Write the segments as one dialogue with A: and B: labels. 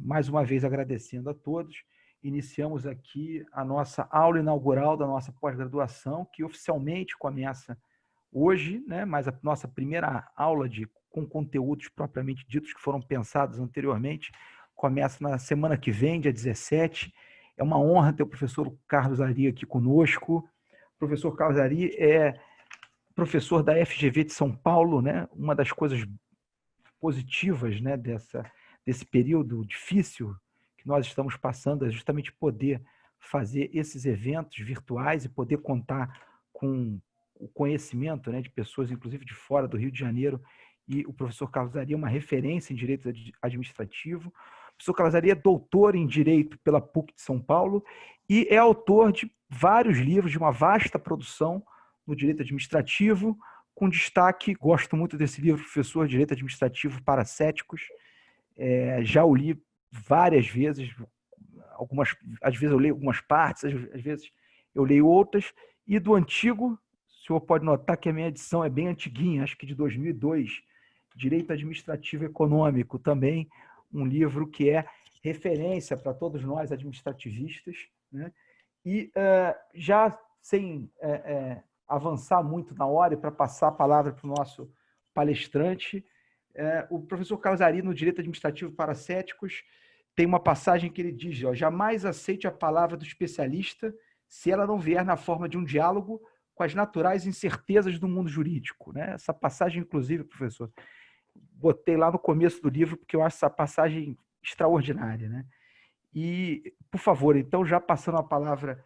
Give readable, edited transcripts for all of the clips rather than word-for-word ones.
A: mais uma vez agradecendo a todos, iniciamos aqui a nossa aula inaugural da nossa pós-graduação, que oficialmente começa hoje, né? Mas a nossa primeira aula com conteúdos propriamente ditos, que foram pensados anteriormente, começa na semana que vem, dia 17. É uma honra ter o professor Carlos Ari aqui conosco. O professor Carlos Ari é professor da FGV de São Paulo, né? Uma das coisas positivas, né, desse período difícil que nós estamos passando é justamente poder fazer esses eventos virtuais e poder contar com o conhecimento, né, de pessoas, inclusive de fora do Rio de Janeiro, e o professor Carlos Ari é uma referência em direito administrativo. O professor Carlos Ari é doutor em direito pela PUC de São Paulo e é autor de vários livros, de uma vasta produção no direito administrativo, com destaque, gosto muito desse livro, Professor de Direito Administrativo para Céticos, já o li várias vezes, às vezes eu leio algumas partes, às vezes eu leio outras, e do antigo, o senhor pode notar que a minha edição é bem antiguinha, acho que de 2002, Direito Administrativo Econômico, também um livro que é referência para todos nós administrativistas, né? E já sem avançar muito na hora e para passar a palavra para o nosso palestrante, o professor Carlos Ari, no Direito Administrativo para Céticos, tem uma passagem que ele diz: jamais aceite a palavra do especialista se ela não vier na forma de um diálogo com as naturais incertezas do mundo jurídico. Né? Essa passagem, inclusive, professor, botei lá no começo do livro, porque eu acho essa passagem extraordinária. Né? E, por favor, então, já passando a palavra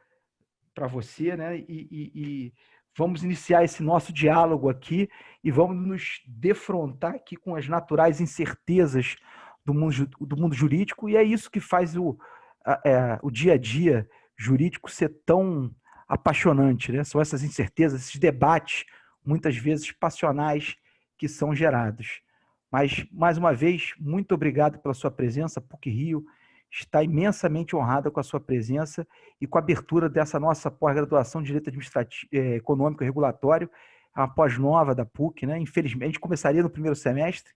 A: para você, né? E vamos iniciar esse nosso diálogo aqui e vamos nos defrontar aqui com as naturais incertezas do mundo jurídico, e é isso que faz o dia a dia jurídico ser tão apaixonante, né? São essas incertezas, esses debates, muitas vezes passionais, que são gerados. Mas, mais uma vez, muito obrigado pela sua presença, PUC-Rio está imensamente honrada com a sua presença e com a abertura dessa nossa pós-graduação de Direito Administrativo, Econômico e Regulatório, a pós-nova da PUC, né? Infelizmente, a gente começaria no primeiro semestre,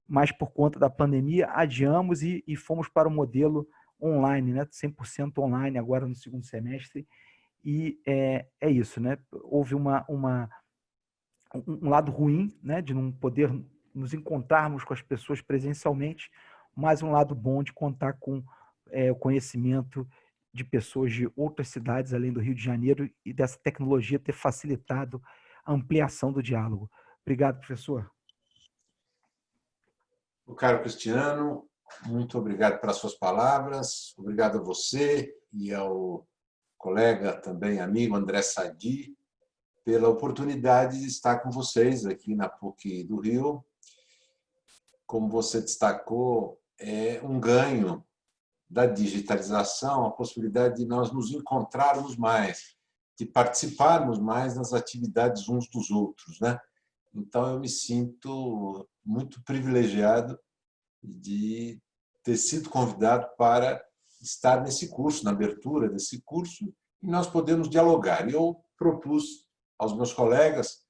A: mas por conta da pandemia, adiamos e fomos para o modelo online, né? 100% online agora no segundo semestre, e é isso, né? Houve um lado ruim, né? De não poder nos encontrarmos com as pessoas presencialmente, mas um lado bom de contar com o conhecimento de pessoas de outras cidades, além do Rio de Janeiro, e dessa tecnologia ter facilitado a ampliação do diálogo. Obrigado, professor.
B: O caro Cristiano, muito obrigado pelas suas palavras, obrigado a você e ao colega, também amigo, André Sadi, pela oportunidade de estar com vocês aqui na PUC do Rio. Como você destacou, é um ganho da digitalização a possibilidade de nós nos encontrarmos mais, de participarmos mais nas atividades uns dos outros, né? Então, eu me sinto muito privilegiado de ter sido convidado para estar nesse curso, na abertura desse curso, e nós podemos dialogar. E eu propus aos meus colegas,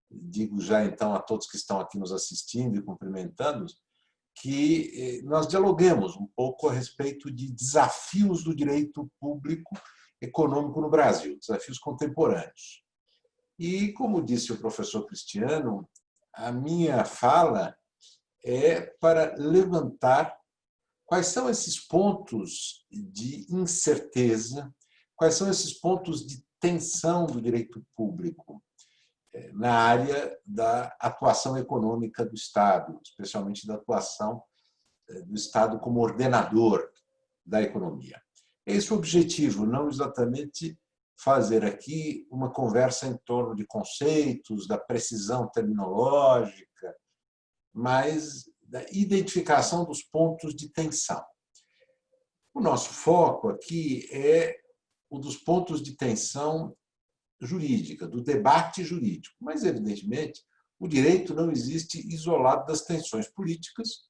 B: digo já então a todos que estão aqui nos assistindo e cumprimentando-os, que nós dialoguemos um pouco a respeito de desafios do direito público econômico no Brasil, desafios contemporâneos. E, como disse o professor Cristiano, a minha fala é para levantar quais são esses pontos de incerteza, quais são esses pontos de tensão do direito público na área da atuação econômica do Estado, especialmente da atuação do Estado como ordenador da economia. Esse é o objetivo, não exatamente fazer aqui uma conversa em torno de conceitos, da precisão terminológica, mas da identificação dos pontos de tensão. O nosso foco aqui é o dos pontos de tensão jurídica, do debate jurídico. Mas, evidentemente, o direito não existe isolado das tensões políticas,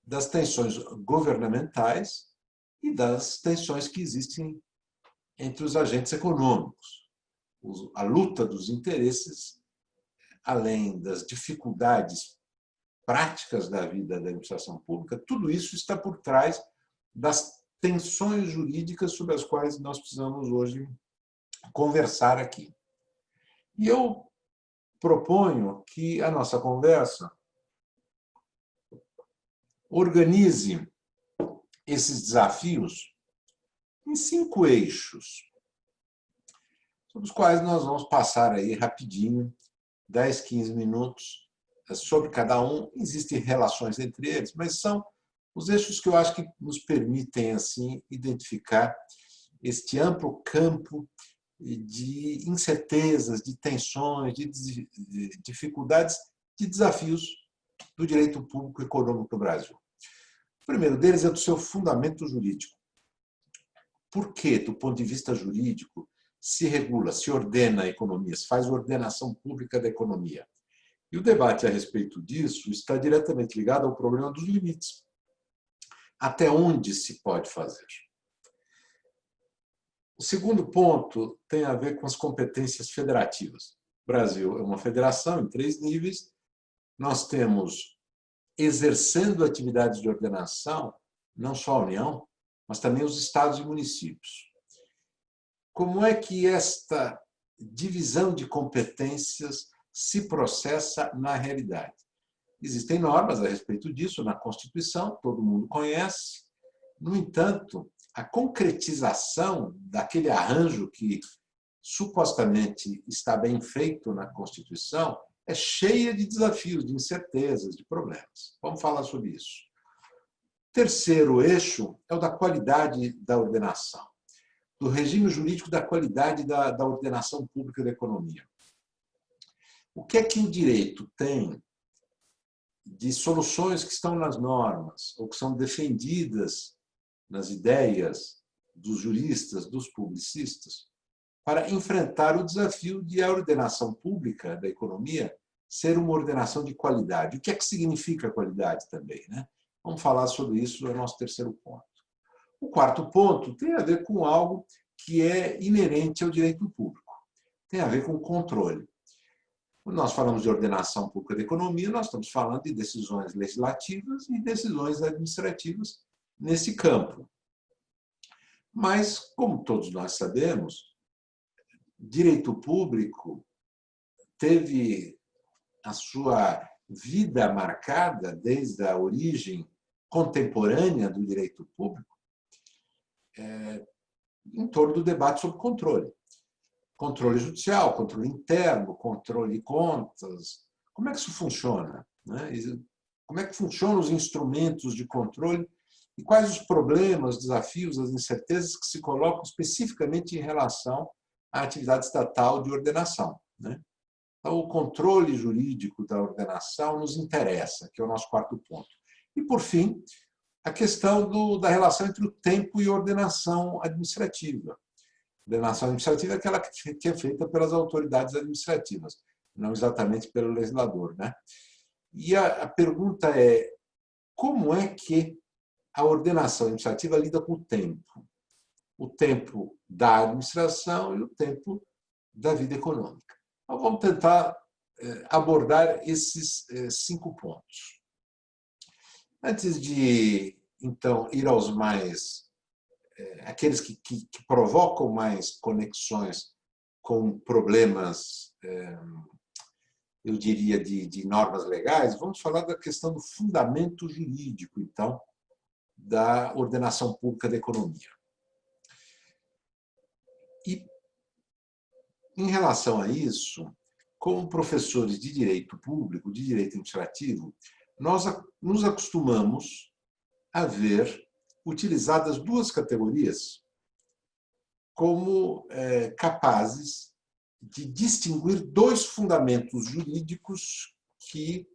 B: das tensões governamentais e das tensões que existem entre os agentes econômicos. A luta dos interesses, além das dificuldades práticas da vida da administração pública, tudo isso está por trás das tensões jurídicas sobre as quais nós precisamos hoje conversar aqui. E eu proponho que a nossa conversa organize esses desafios em 5 eixos, sobre os quais nós vamos passar aí rapidinho, 10, 15 minutos sobre cada um. Existem relações entre eles, mas são os eixos que eu acho que nos permitem assim identificar este amplo campo de incertezas, de tensões, de dificuldades, de desafios do direito público econômico no Brasil. O primeiro deles é do seu fundamento jurídico. Por que, do ponto de vista jurídico, se regula, se ordena a economia, se faz ordenação pública da economia? E o debate a respeito disso está diretamente ligado ao problema dos limites. Até onde se pode fazer? O segundo ponto tem a ver com as competências federativas. O Brasil é uma federação em 3 níveis. Nós temos, exercendo atividades de ordenação, não só a União, mas também os estados e municípios. Como é que esta divisão de competências se processa na realidade? Existem normas a respeito disso na Constituição, todo mundo conhece. No entanto, a concretização daquele arranjo que supostamente está bem feito na Constituição é cheia de desafios, de incertezas, de problemas. Vamos falar sobre isso. O terceiro eixo é o da qualidade da ordenação, do regime jurídico da qualidade da ordenação pública da economia. O que é que o direito tem de soluções que estão nas normas ou que são defendidas nas ideias dos juristas, dos publicistas, para enfrentar o desafio de a ordenação pública da economia ser uma ordenação de qualidade? O que é que significa qualidade também, né? Vamos falar sobre isso, é o nosso terceiro ponto. O quarto ponto tem a ver com algo que é inerente ao direito público. Tem a ver com controle. Quando nós falamos de ordenação pública da economia, nós estamos falando de decisões legislativas e decisões administrativas nesse campo. Mas, como todos nós sabemos, direito público teve a sua vida marcada desde a origem contemporânea do direito público em torno do debate sobre controle. Controle judicial, controle interno, controle de contas. Como é que isso funciona, né? Como é que funcionam os instrumentos de controle e quais os problemas, desafios, as incertezas que se colocam especificamente em relação à atividade estatal de ordenação, né? Então, o controle jurídico da ordenação nos interessa, que é o nosso quarto ponto. E, por fim, a questão da relação entre o tempo e a ordenação administrativa. Ordenação administrativa é aquela que é feita pelas autoridades administrativas, não exatamente pelo legislador, né? E a pergunta é: como é que a ordenação administrativa lida com o tempo? O tempo da administração e o tempo da vida econômica. Então, vamos tentar abordar esses 5 pontos. Antes de, então, ir aos mais aqueles que provocam mais conexões com problemas, eu diria, de normas legais, vamos falar da questão do fundamento jurídico, então, da ordenação pública da economia. E, em relação a isso, como professores de direito público, de direito administrativo, nós nos acostumamos a ver utilizadas 2 categorias como capazes de distinguir 2 fundamentos jurídicos que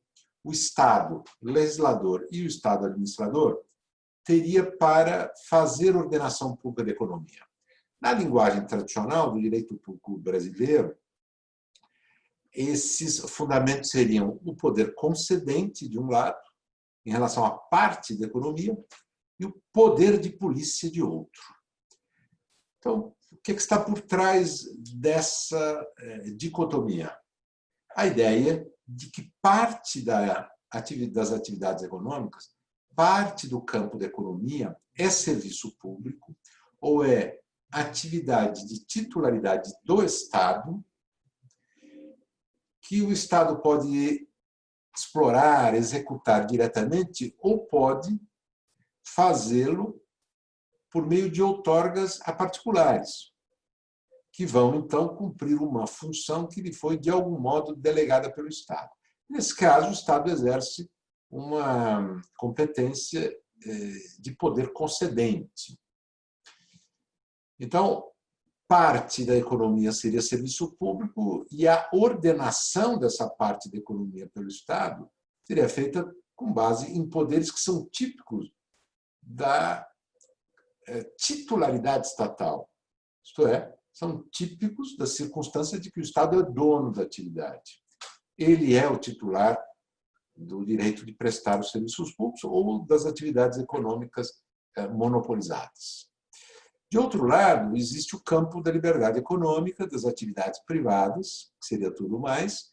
B: o Estado legislador e o Estado administrador teria para fazer ordenação pública da economia. Na linguagem tradicional do direito público brasileiro, esses fundamentos seriam o poder concedente, de um lado, em relação à parte da economia, e o poder de polícia, de outro. Então, o que está por trás dessa dicotomia? A ideia de que parte das atividades econômicas parte do campo da economia é serviço público ou é atividade de titularidade do Estado, que o Estado pode explorar, executar diretamente ou pode fazê-lo por meio de outorgas a particulares, que vão, então, cumprir uma função que lhe foi, de algum modo, delegada pelo Estado. Nesse caso, o Estado exerce uma competência de poder concedente. Então, parte da economia seria serviço público e a ordenação dessa parte da economia pelo Estado seria feita com base em poderes que são típicos da titularidade estatal. Isto é, são típicos da circunstância de que o Estado é dono da atividade. Ele é o titular do direito de prestar os serviços públicos ou das atividades econômicas monopolizadas. De outro lado, existe o campo da liberdade econômica, das atividades privadas, que seria tudo mais,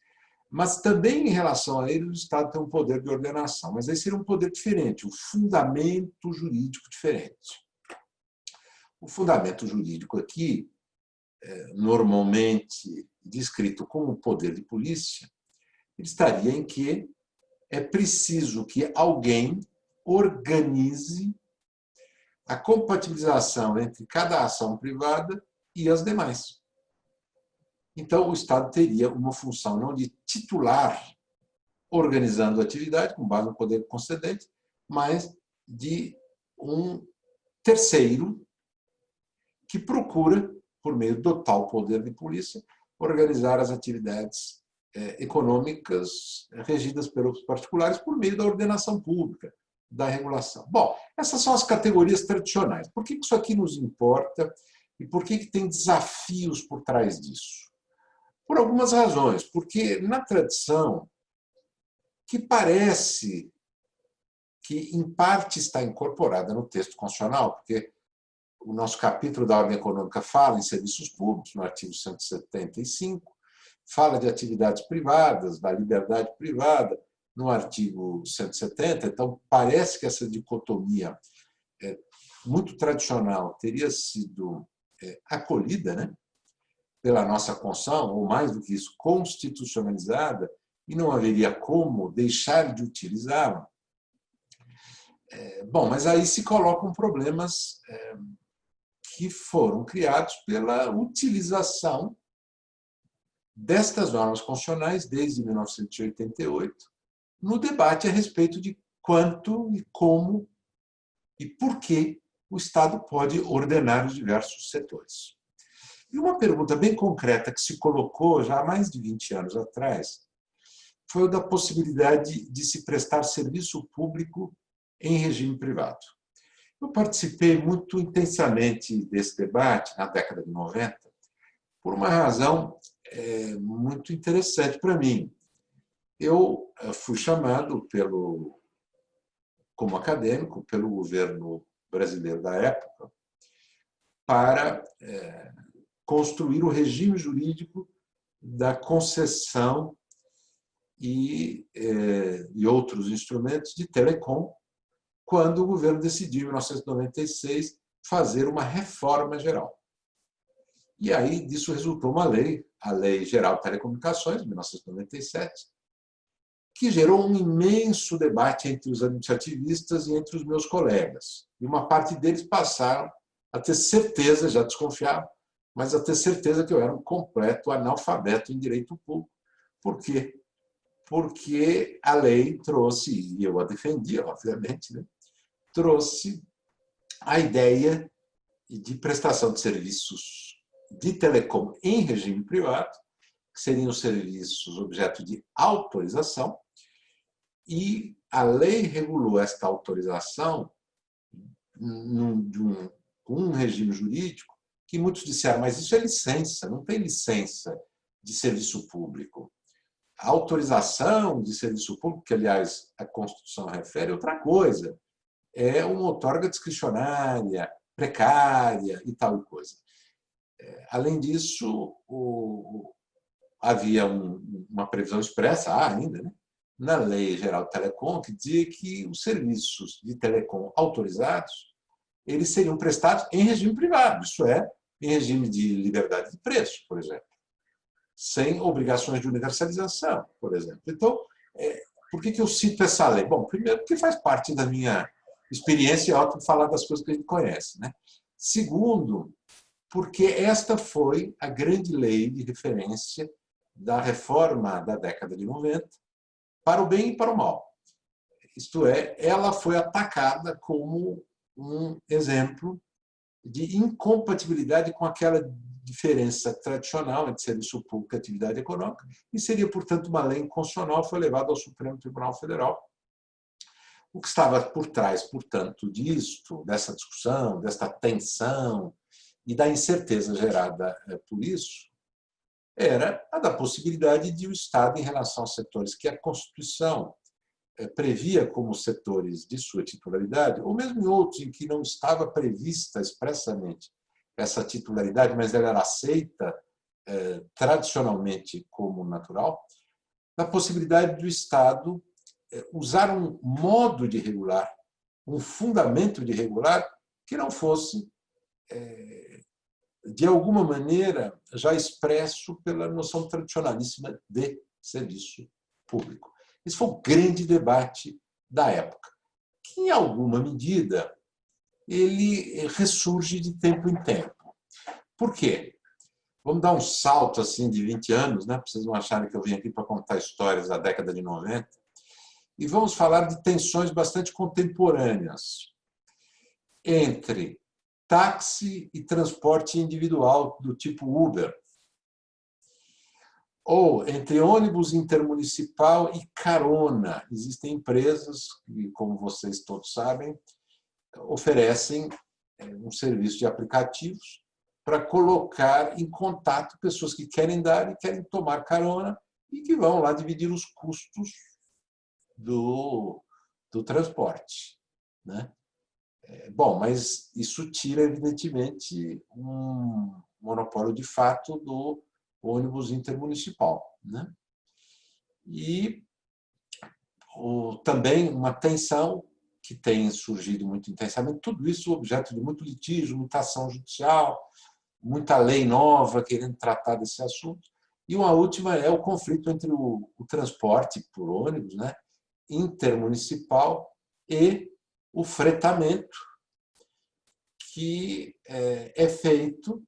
B: mas também em relação a ele o Estado tem um poder de ordenação, mas aí seria um poder diferente, um fundamento jurídico diferente. O fundamento jurídico aqui, normalmente descrito como poder de polícia, ele estaria em que é preciso que alguém organize a compatibilização entre cada ação privada e as demais. Então, o Estado teria uma função não de titular, organizando a atividade, com base no poder concedente, mas de um terceiro que procura, por meio do tal poder de polícia, organizar as atividades econômicas regidas pelos particulares por meio da ordenação pública, da regulação. Bom, essas são as categorias tradicionais. Por que isso aqui nos importa e por que tem desafios por trás disso? Por algumas razões. Porque na tradição, que parece que em parte está incorporada no texto constitucional, porque o nosso capítulo da ordem econômica fala em serviços públicos, no artigo 175, fala de atividades privadas, da liberdade privada, no artigo 170. Então, parece que essa dicotomia muito tradicional teria sido acolhida, né, pela nossa Constituição, ou mais do que isso, constitucionalizada, e não haveria como deixar de utilizá-la. Bom, mas aí se colocam problemas que foram criados pela utilização destas normas constitucionais desde 1988 no debate a respeito de quanto e como e por que o Estado pode ordenar os diversos setores. E uma pergunta bem concreta que se colocou já há mais de 20 anos atrás foi o da possibilidade de se prestar serviço público em regime privado. Eu participei muito intensamente desse debate na década de 90 por uma razão muito interessante para mim. Eu fui chamado como acadêmico pelo governo brasileiro da época para construir o regime jurídico da concessão e outros instrumentos de telecom, quando o governo decidiu, em 1996, fazer uma reforma geral. E aí disso resultou uma lei, a Lei Geral de Telecomunicações, de 1997, que gerou um imenso debate entre os administrativistas e entre os meus colegas. E uma parte deles passaram a ter certeza, já desconfiavam, mas a ter certeza que eu era um completo analfabeto em direito público. Por quê? Porque a lei trouxe, e eu a defendia, obviamente, né, trouxe a ideia de prestação de serviços de telecom em regime privado, que seriam serviços objeto de autorização, e a lei regulou esta autorização com um regime jurídico que muitos disseram, mas isso é licença, não tem licença de serviço público. A autorização de serviço público, que, aliás, a Constituição refere, é outra coisa. É uma outorga discricionária, precária e tal coisa. Além disso, havia uma previsão expressa, ainda, né, na Lei Geral de Telecom, que dizia que os serviços de telecom autorizados eles seriam prestados em regime privado, isso é, em regime de liberdade de preço, por exemplo, sem obrigações de universalização, por exemplo. Então, por que eu cito essa lei? Bom, primeiro, porque faz parte da minha experiência, é ótimo falar das coisas que a gente conhece, né? Segundo, porque esta foi a grande lei de referência da reforma da década de 90, para o bem e para o mal. Isto é, ela foi atacada como um exemplo de incompatibilidade com aquela diferença tradicional entre serviço público e atividade econômica, e seria, portanto, uma lei inconstitucional, foi levada ao Supremo Tribunal Federal. O que estava por trás, portanto, disto, dessa discussão, desta tensão e da incerteza gerada por isso, era a da possibilidade de o Estado, em relação aos setores que a Constituição previa como setores de sua titularidade, ou mesmo em outros em que não estava prevista expressamente essa titularidade, mas ela era aceita tradicionalmente como natural, da possibilidade do Estado usar um modo de regular, um fundamento de regular que não fosse, de alguma maneira, já expresso pela noção tradicionalíssima de serviço público. Esse foi o grande debate da época, que, em alguma medida, ele ressurge de tempo em tempo. Por quê? Vamos dar um salto assim de 20 anos, né? Para vocês não acharem que eu vim aqui para contar histórias da década de 90, e vamos falar de tensões bastante contemporâneas entre táxi e transporte individual do tipo Uber, ou entre ônibus intermunicipal e carona. Existem empresas que, como vocês todos sabem, oferecem um serviço de aplicativos para colocar em contato pessoas que querem dar e querem tomar carona e que vão lá dividir os custos do transporte, né? Bom, mas isso tira, evidentemente, um monopólio de fato do ônibus intermunicipal, né? E também uma tensão que tem surgido muito intensamente, tudo isso objeto de muito litígio, muita ação judicial, muita lei nova querendo tratar desse assunto. E uma última é o conflito entre o transporte por ônibus, né, intermunicipal, e o fretamento, que é feito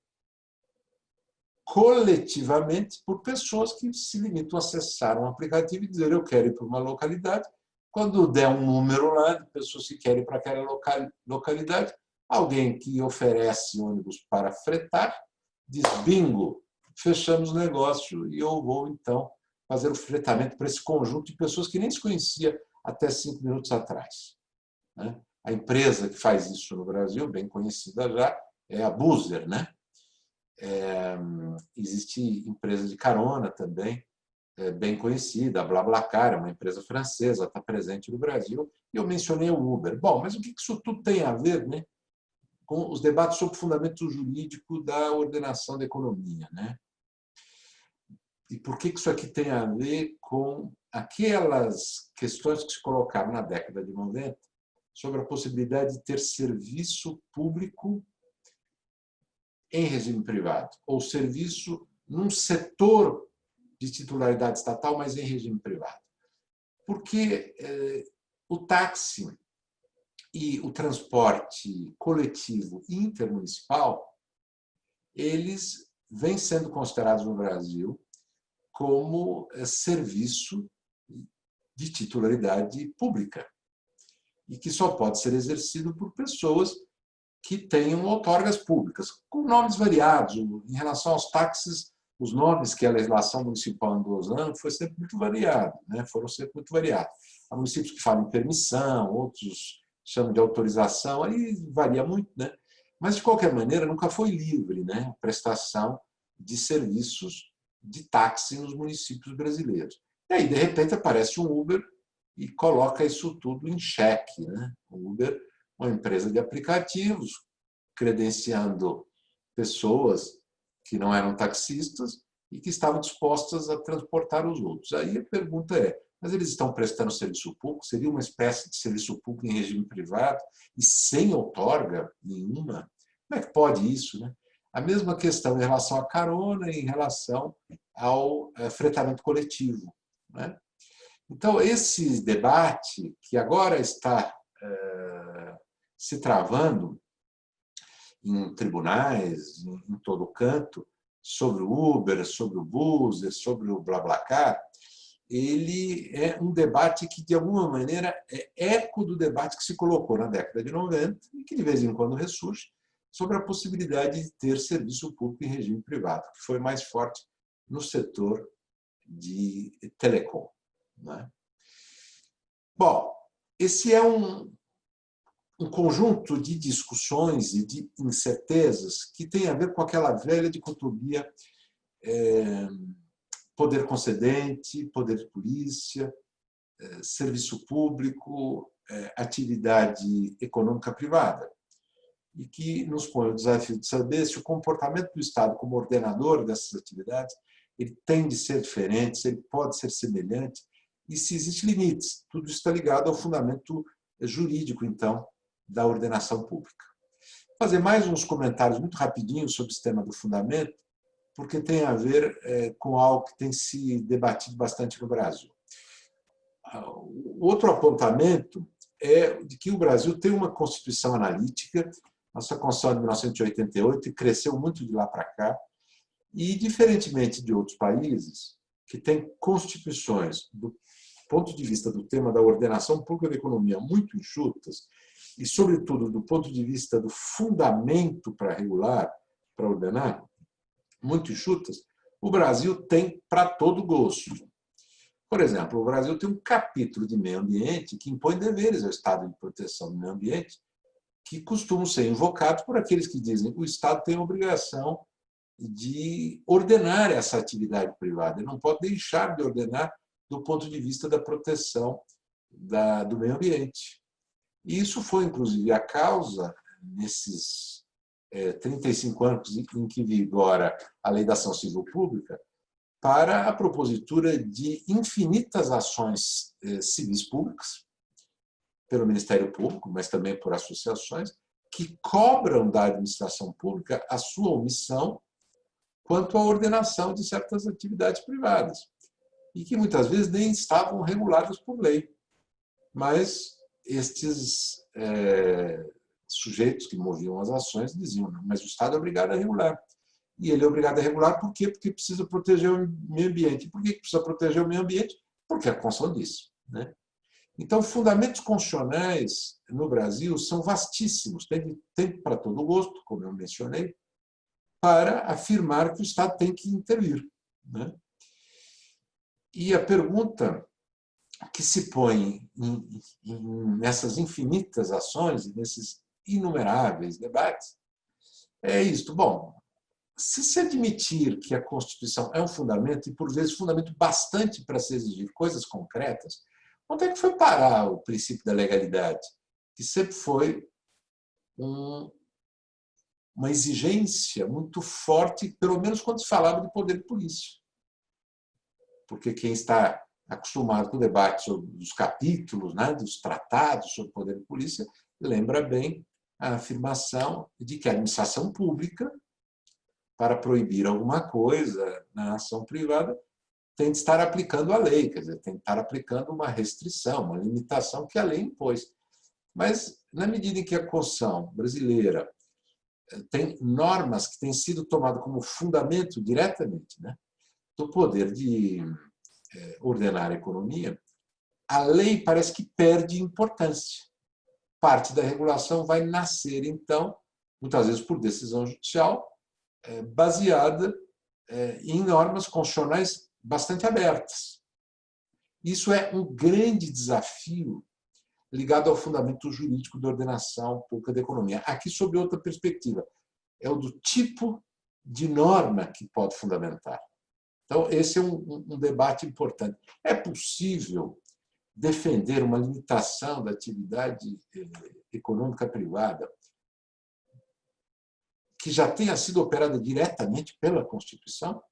B: coletivamente por pessoas que se limitam a acessar um aplicativo e dizer eu quero ir para uma localidade. Quando der um número lá de pessoas que querem ir para aquela localidade, alguém que oferece ônibus para fretar diz bingo, fechamos o negócio e eu vou então fazer o fretamento para esse conjunto de pessoas que nem se conhecia até 5 minutos atrás, né? A empresa que faz isso no Brasil, bem conhecida já, é a Buser, né? Existe empresa de carona também, bem conhecida, a BlaBlaCar, é uma empresa francesa, está presente no Brasil, e eu mencionei o Uber. Bom, mas o que isso tudo tem a ver, né, com os debates sobre o fundamento jurídico da ordenação da economia, né? E por que isso aqui tem a ver com aquelas questões que se colocaram na década de 90 sobre a possibilidade de ter serviço público em regime privado, ou serviço num setor de titularidade estatal, mas em regime privado. Porque o táxi e o transporte coletivo intermunicipal, eles vêm sendo considerados no Brasil como serviço de titularidade pública e que só pode ser exercido por pessoas que tenham outorgas públicas, com nomes variados. Em relação aos táxis, os nomes que a legislação municipal andou usando foi sempre muito variado, né? Foram sempre muito variados. Há municípios que falam em permissão, outros chamam de autorização, aí varia muito, né? Mas, de qualquer maneira, nunca foi livre, né, a prestação de serviços de táxi nos municípios brasileiros. E aí, de repente, aparece um Uber e coloca isso tudo em xeque, né? O Uber, uma empresa de aplicativos, credenciando pessoas que não eram taxistas e que estavam dispostas a transportar os outros. Aí a pergunta é, mas eles estão prestando serviço público, seria uma espécie de serviço público em regime privado e sem outorga nenhuma. Como é que pode isso, né? A mesma questão em relação à carona e em relação ao fretamento coletivo, né? Então, esse debate que agora está se travando em tribunais, em todo canto, sobre o Uber, sobre o Buzzer, sobre o BlaBlaCar, ele é um debate que, de alguma maneira, é eco do debate que se colocou na década de 90 e que, de vez em quando, ressurge sobre a possibilidade de ter serviço público em regime privado, que foi mais forte no setor de telecom, né? Bom, esse é um conjunto de discussões e de incertezas que tem a ver com aquela velha dicotomia poder concedente, poder de polícia, serviço público, atividade econômica privada, e que nos põe o desafio de saber se o comportamento do Estado como ordenador dessas atividades ele tem de ser diferente, se ele pode ser semelhante, e se existem limites. Tudo isso está ligado ao fundamento jurídico, então, da ordenação pública. Vou fazer mais uns comentários muito rapidinhos sobre o tema do fundamento, porque tem a ver com algo que tem se debatido bastante no Brasil. O outro apontamento é de que o Brasil tem uma Constituição analítica, nossa Constituição é de 1988 e cresceu muito de lá para cá, e, diferentemente de outros países, que têm constituições, do ponto de vista do tema da ordenação pública da economia, muito enxutas, e, sobretudo, do ponto de vista do fundamento para regular, para ordenar, muito enxutas, o Brasil tem para todo gosto. Por exemplo, o Brasil tem um capítulo de meio ambiente que impõe deveres ao Estado de proteção do meio ambiente, que costumam ser invocados por aqueles que dizem que o Estado tem a obrigação de ordenar essa atividade privada. Ele não pode deixar de ordenar do ponto de vista da proteção do meio ambiente. E isso foi, inclusive, a causa, nesses 35 anos em que vigora a Lei da Ação Civil Pública, para a propositura de infinitas ações civis públicas, pelo Ministério Público, mas também por associações, que cobram da administração pública a sua omissão quanto à ordenação de certas atividades privadas, e que muitas vezes nem estavam reguladas por lei. Mas estes sujeitos que moviam as ações diziam, não, mas o Estado é obrigado a regular. E ele é obrigado a regular por quê? Porque precisa proteger o meio ambiente. Por que precisa proteger o meio ambiente? Porque a Constituição diz, né? Então, fundamentos constitucionais no Brasil são vastíssimos, tem para todo gosto, como eu mencionei, para afirmar que o Estado tem que intervir, né? E a pergunta que se põe nessas infinitas ações e nesses inumeráveis debates é isto. Bom, se admitir que a Constituição é um fundamento, e por vezes fundamento bastante para se exigir coisas concretas, onde é que foi parar o princípio da legalidade? Que sempre foi uma exigência muito forte, pelo menos quando se falava de poder de polícia. Porque quem está acostumado com o debate sobre os capítulos, né, dos tratados sobre o poder de polícia, lembra bem a afirmação de que a administração pública, para proibir alguma coisa na ação privada, tem de estar aplicando a lei, quer dizer, tem de estar aplicando uma restrição, uma limitação que a lei impôs. Mas, na medida em que a Constituição brasileira tem normas que têm sido tomadas como fundamento diretamente, né, do poder de ordenar a economia, a lei parece que perde importância. Parte da regulação vai nascer, então, muitas vezes por decisão judicial, baseada em normas constitucionais bastante abertas. Isso é um grande desafio ligado ao fundamento jurídico da ordenação pública da economia. Aqui, sob outra perspectiva, é o do tipo de norma que pode fundamentar. Então, esse é um debate importante. É possível defender uma limitação da atividade econômica privada que já tenha sido operada diretamente pela Constituição?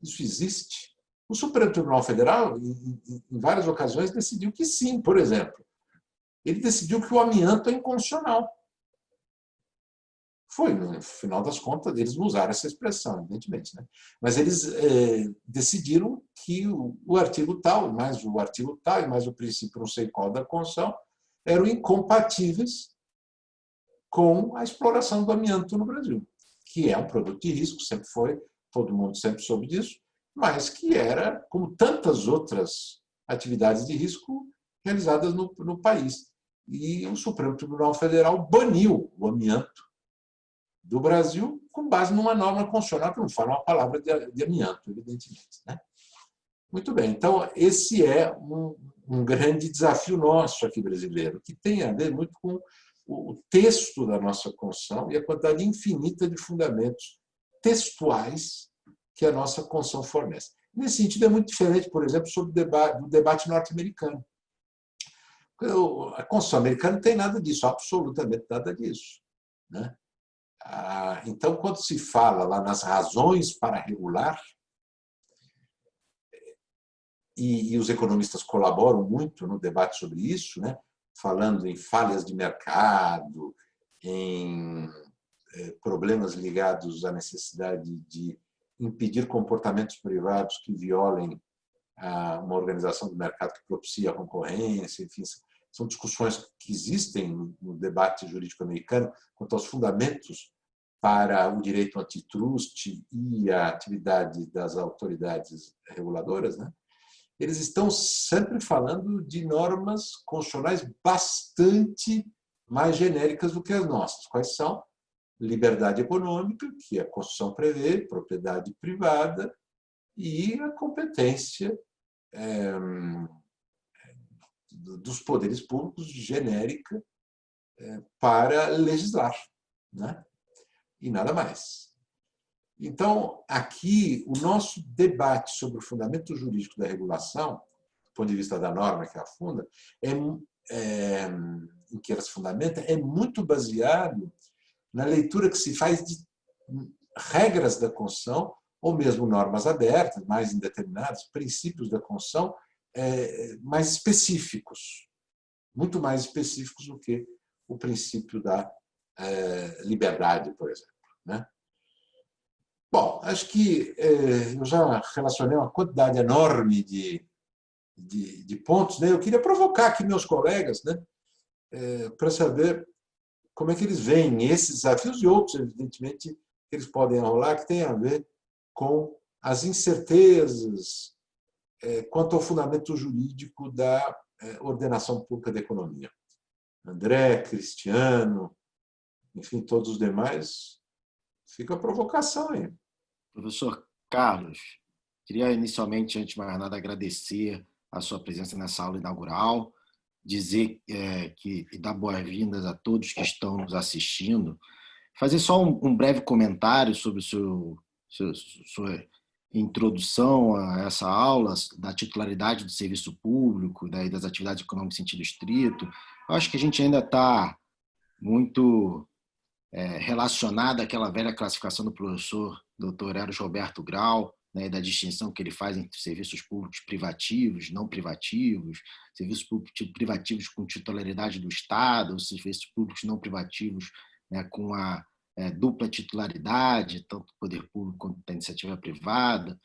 B: Isso existe? O Supremo Tribunal Federal, em várias ocasiões, decidiu que sim, por exemplo. Ele decidiu que o amianto é inconstitucional. Foi, no final das contas, eles não usaram essa expressão, evidentemente, né? Mas eles decidiram que o artigo tal, mais o artigo tal, e mais o princípio não sei qual da Constituição, eram incompatíveis com a exploração do amianto no Brasil, que é um produto de risco, sempre foi, todo mundo sempre soube disso, mas que era, como tantas outras atividades de risco realizadas no país. E o Supremo Tribunal Federal baniu o amianto do Brasil com base numa norma constitucional que não fala uma palavra de amianto, evidentemente, né? Muito bem, então esse é um grande desafio nosso aqui brasileiro, que tem a ver muito com o texto da nossa Constituição e a quantidade infinita de fundamentos textuais que a nossa Constituição fornece. Nesse sentido, é muito diferente, por exemplo, sobre o debate norte-americano. A Constituição americana não tem nada disso, absolutamente nada disso, né? Então, quando se fala lá nas razões para regular, e os economistas colaboram muito no debate sobre isso, né? Falando em falhas de mercado, em problemas ligados à necessidade de impedir comportamentos privados que violem uma organização do mercado que propicia a concorrência, enfim, são discussões que existem no debate jurídico americano quanto aos fundamentos para o direito antitrust e a atividade das autoridades reguladoras, né? Eles estão sempre falando de normas constitucionais bastante mais genéricas do que as nossas. Quais são? Liberdade econômica, que a Constituição prevê, propriedade privada e a competência dos poderes públicos genérica para legislar, né? E nada mais. Então, aqui, o nosso debate sobre o fundamento jurídico da regulação, do ponto de vista da norma que a funda, em que ela se fundamenta, é muito baseado na leitura que se faz de regras da Constituição, ou mesmo normas abertas, mais indeterminadas, princípios da Constituição, mais específicos, muito mais específicos do que o princípio da liberdade, por exemplo, né? Bom, acho que eu já relacionei uma quantidade enorme de pontos, né? Eu queria provocar aqui meus colegas, né? Para saber como é que eles veem esses desafios e outros, evidentemente, que eles podem enrolar, que tem a ver com as incertezas quanto ao fundamento jurídico da ordenação pública da economia. André, Cristiano, enfim, todos os demais, fica a provocação aí.
C: Professor Carlos, queria inicialmente, antes de mais nada, agradecer a sua presença nessa aula inaugural, dizer e dar boas-vindas a todos que estão nos assistindo, fazer só um breve comentário sobre sua introdução a essa aula, da titularidade do serviço público, das atividades econômicas em sentido estrito. Eu acho que a gente ainda está muito relacionado àquela velha classificação do professor Dr. Eros Roberto Grau, né, da distinção que ele faz entre serviços públicos privativos, não privativos, serviços públicos privativos com titularidade do Estado, serviços públicos não privativos, né, com a dupla titularidade, tanto do poder público quanto da iniciativa privada.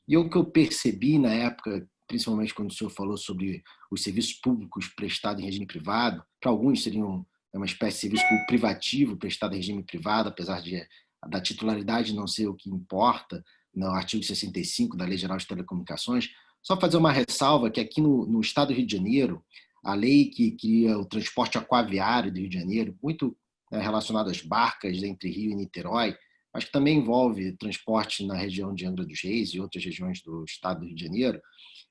C: E o que eu percebi na época, principalmente quando o senhor falou sobre os serviços públicos prestados em regime privado, para alguns seriam uma espécie de serviço público privativo prestado em regime privado, apesar da titularidade não ser o que importa, no artigo 65 da Lei Geral de Telecomunicações. Só fazer uma ressalva que aqui no estado do Rio de Janeiro, a lei que cria o transporte aquaviário do Rio de Janeiro, muito relacionado às barcas entre Rio e Niterói, acho que também envolve transporte na região de Angra dos Reis e outras regiões do estado do Rio de Janeiro,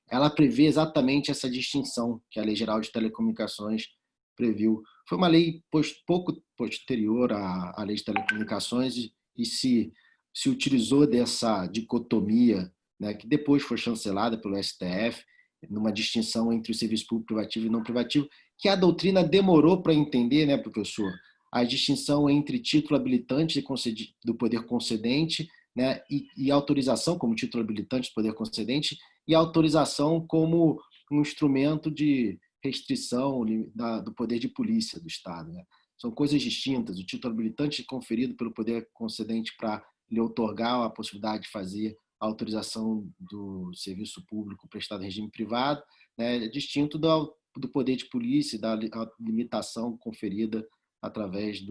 C: ela prevê exatamente essa distinção que a Lei Geral de Telecomunicações previu. Foi uma lei pouco posterior à Lei de Telecomunicações e se utilizou dessa dicotomia, né, que depois foi chancelada pelo STF, numa distinção entre o serviço público privativo e não privativo, que a doutrina demorou para entender, né, professor? A distinção entre título habilitante do poder concedente, né, e autorização como título habilitante do poder concedente, e a autorização como um instrumento de restrição do poder de polícia do Estado, né? São coisas distintas. O título habilitante conferido pelo poder concedente para lhe outorgar a possibilidade de fazer a autorização do serviço público prestado em regime privado, né, é distinto do poder de polícia, da limitação conferida através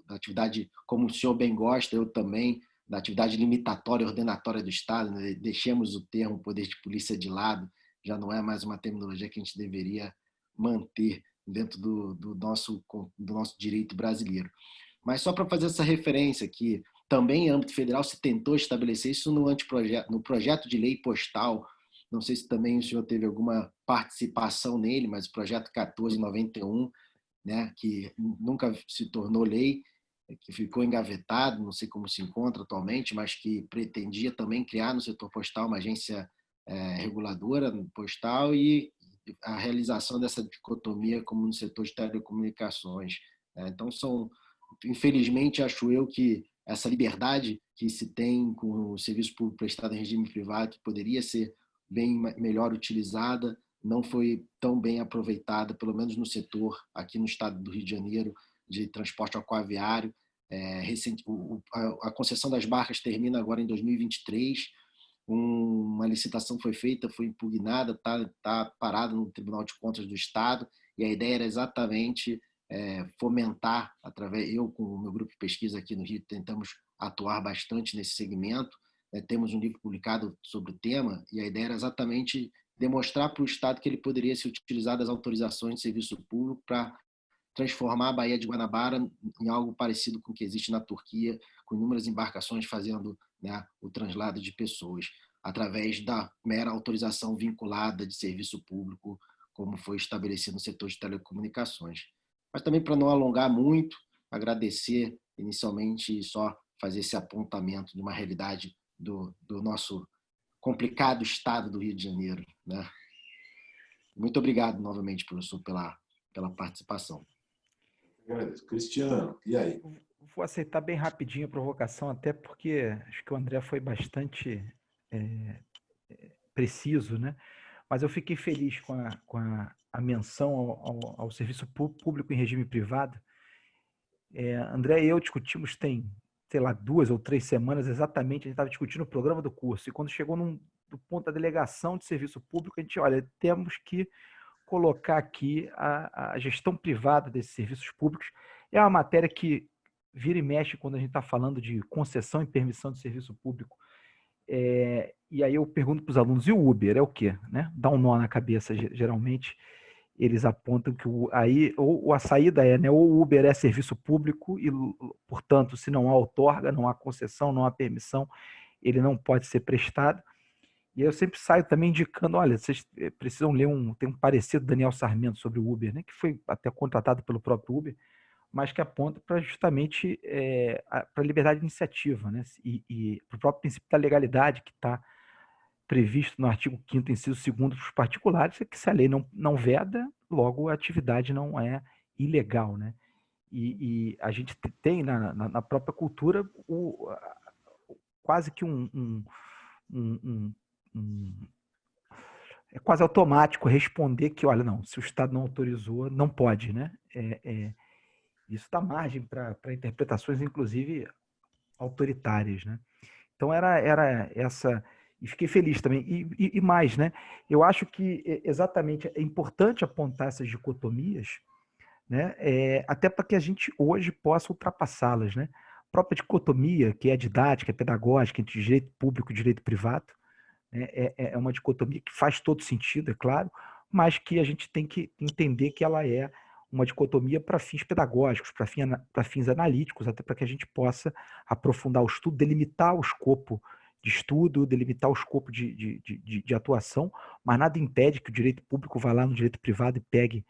C: da atividade, como o senhor bem gosta, eu também, da atividade limitatória e ordenatória do Estado, né? Deixemos o termo poder de polícia de lado, já não é mais uma terminologia que a gente deveria manter dentro do nosso direito brasileiro. Mas só para fazer essa referência aqui, também em âmbito federal se tentou estabelecer isso no projeto de lei postal. Não sei se também o senhor teve alguma participação nele, mas o projeto 1491, né, que nunca se tornou lei, que ficou engavetado, não sei como se encontra atualmente, mas que pretendia também criar no setor postal uma agência reguladora postal e a realização dessa dicotomia como no setor de telecomunicações. Então, infelizmente, acho eu que essa liberdade que se tem com o serviço público prestado em regime privado, que poderia ser bem melhor utilizada, não foi tão bem aproveitada, pelo menos no setor aqui no estado do Rio de Janeiro, de transporte aquaviário. A concessão das barcas termina agora em 2023, uma licitação foi feita, foi impugnada, está parada no Tribunal de Contas do Estado, e a ideia era exatamente fomentar, eu com o meu grupo de pesquisa aqui no Rio, tentamos atuar bastante nesse segmento, temos um livro publicado sobre o tema, e a ideia era exatamente demonstrar para o Estado que ele poderia se utilizar das autorizações de serviço público para transformar a Baía de Guanabara em algo parecido com o que existe na Turquia, com inúmeras embarcações fazendo, né, o translado de pessoas, através da mera autorização vinculada de serviço público, como foi estabelecido no setor de telecomunicações. Mas também, para não alongar muito, agradecer inicialmente e só fazer esse apontamento de uma realidade do nosso complicado estado do Rio de Janeiro, né? Muito obrigado novamente, professor, pela participação.
B: Agradeço. Cristiano, e aí?
A: Vou aceitar bem rapidinho a provocação, até porque acho que o André foi bastante preciso, né? Mas eu fiquei feliz com a menção ao serviço público em regime privado. André e eu discutimos tem, sei lá, 2 ou 3 semanas exatamente, a gente estava discutindo o programa do curso, e quando chegou do ponto da delegação de serviço público, a gente, olha, temos que colocar aqui a gestão privada desses serviços públicos. É uma matéria que vira e mexe quando a gente está falando de concessão e permissão de serviço público. E aí eu pergunto para os alunos, e o Uber é o quê? Né? Dá um nó na cabeça, geralmente. Eles apontam que ou a saída né, ou o Uber é serviço público e, portanto, se não há outorga, não há concessão, não há permissão, ele não pode ser prestado. E aí eu sempre saio também indicando, olha, vocês precisam ler tem um parecer do Daniel Sarmento sobre o Uber, né, que foi até contratado pelo próprio Uber, mas que aponta para justamente para a liberdade de iniciativa, né, e para o próprio princípio da legalidade que está previsto no artigo 5º, inciso 2º para os particulares, é que se a lei não veda, logo a atividade não é ilegal, né? E a gente tem na própria cultura quase que é quase automático responder que, olha, não, se o Estado não autorizou, não pode, né? Isso dá margem para interpretações, inclusive, autoritárias, né? Então, era essa... E fiquei feliz também. E mais, né? Eu acho que exatamente é importante apontar essas dicotomias, né? Até para que a gente hoje possa ultrapassá-las, né? A própria dicotomia, que é didática, é pedagógica, entre direito público e direito privado, né? É uma dicotomia que faz todo sentido, é claro, mas que a gente tem que entender que ela é uma dicotomia para fins pedagógicos, para fins analíticos, até para que a gente possa aprofundar o estudo, delimitar o escopo de estudo, delimitar o escopo de atuação, mas nada impede que o direito público vá lá no direito privado e pegue,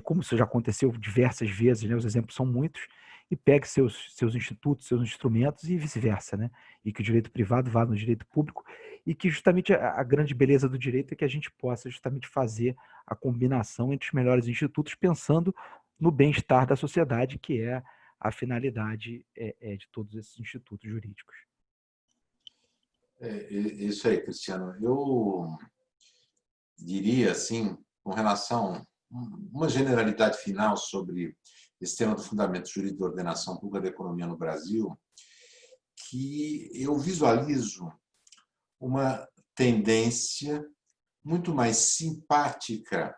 A: como isso já aconteceu diversas vezes, né, os exemplos são muitos, e pegue seus institutos, seus instrumentos e vice-versa, né? E que o direito privado vá no direito público, e que justamente a grande beleza do direito é que a gente possa justamente fazer a combinação entre os melhores institutos, pensando no bem-estar da sociedade, que é a finalidade de todos esses institutos jurídicos.
B: Isso aí, Cristiano. Eu diria, assim, com relação uma generalidade final sobre esse tema do fundamento jurídico da ordenação pública da economia no Brasil, que eu visualizo uma tendência muito mais simpática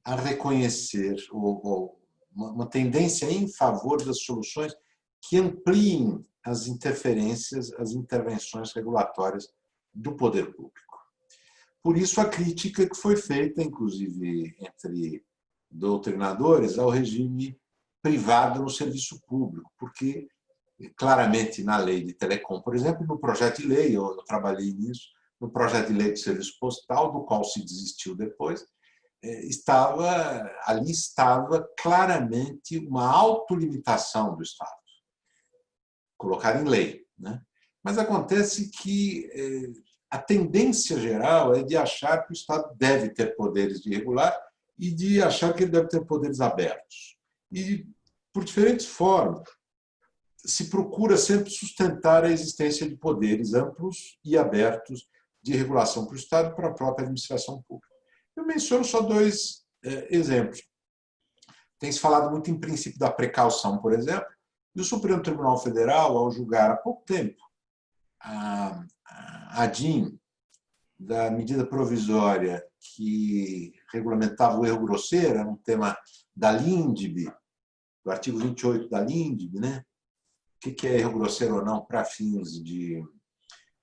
B: a reconhecer, ou uma tendência em favor das soluções que ampliem as interferências, as intervenções regulatórias do poder público. Por isso, a crítica que foi feita, inclusive entre doutrinadores, ao regime privado no serviço público, porque, claramente, na lei de telecom, por exemplo, no projeto de lei, eu trabalhei nisso, no projeto de lei de serviço postal, do qual se desistiu depois, ali estava claramente uma autolimitação do Estado, colocada em lei, né? Mas acontece que a tendência geral é de achar que o Estado deve ter poderes de regular e de achar que ele deve ter poderes abertos. E, por diferentes formas, se procura sempre sustentar a existência de poderes amplos e abertos de regulação para o Estado e para a própria administração pública. Eu menciono só dois exemplos. Tem se falado muito em princípio da precaução, por exemplo, e o Supremo Tribunal Federal, ao julgar há pouco tempo a ADIM, da medida provisória que regulamentava o erro grosseiro, era um tema da LINDB, do artigo 28 da LINDB, né? O que é erro grosseiro ou não para fins de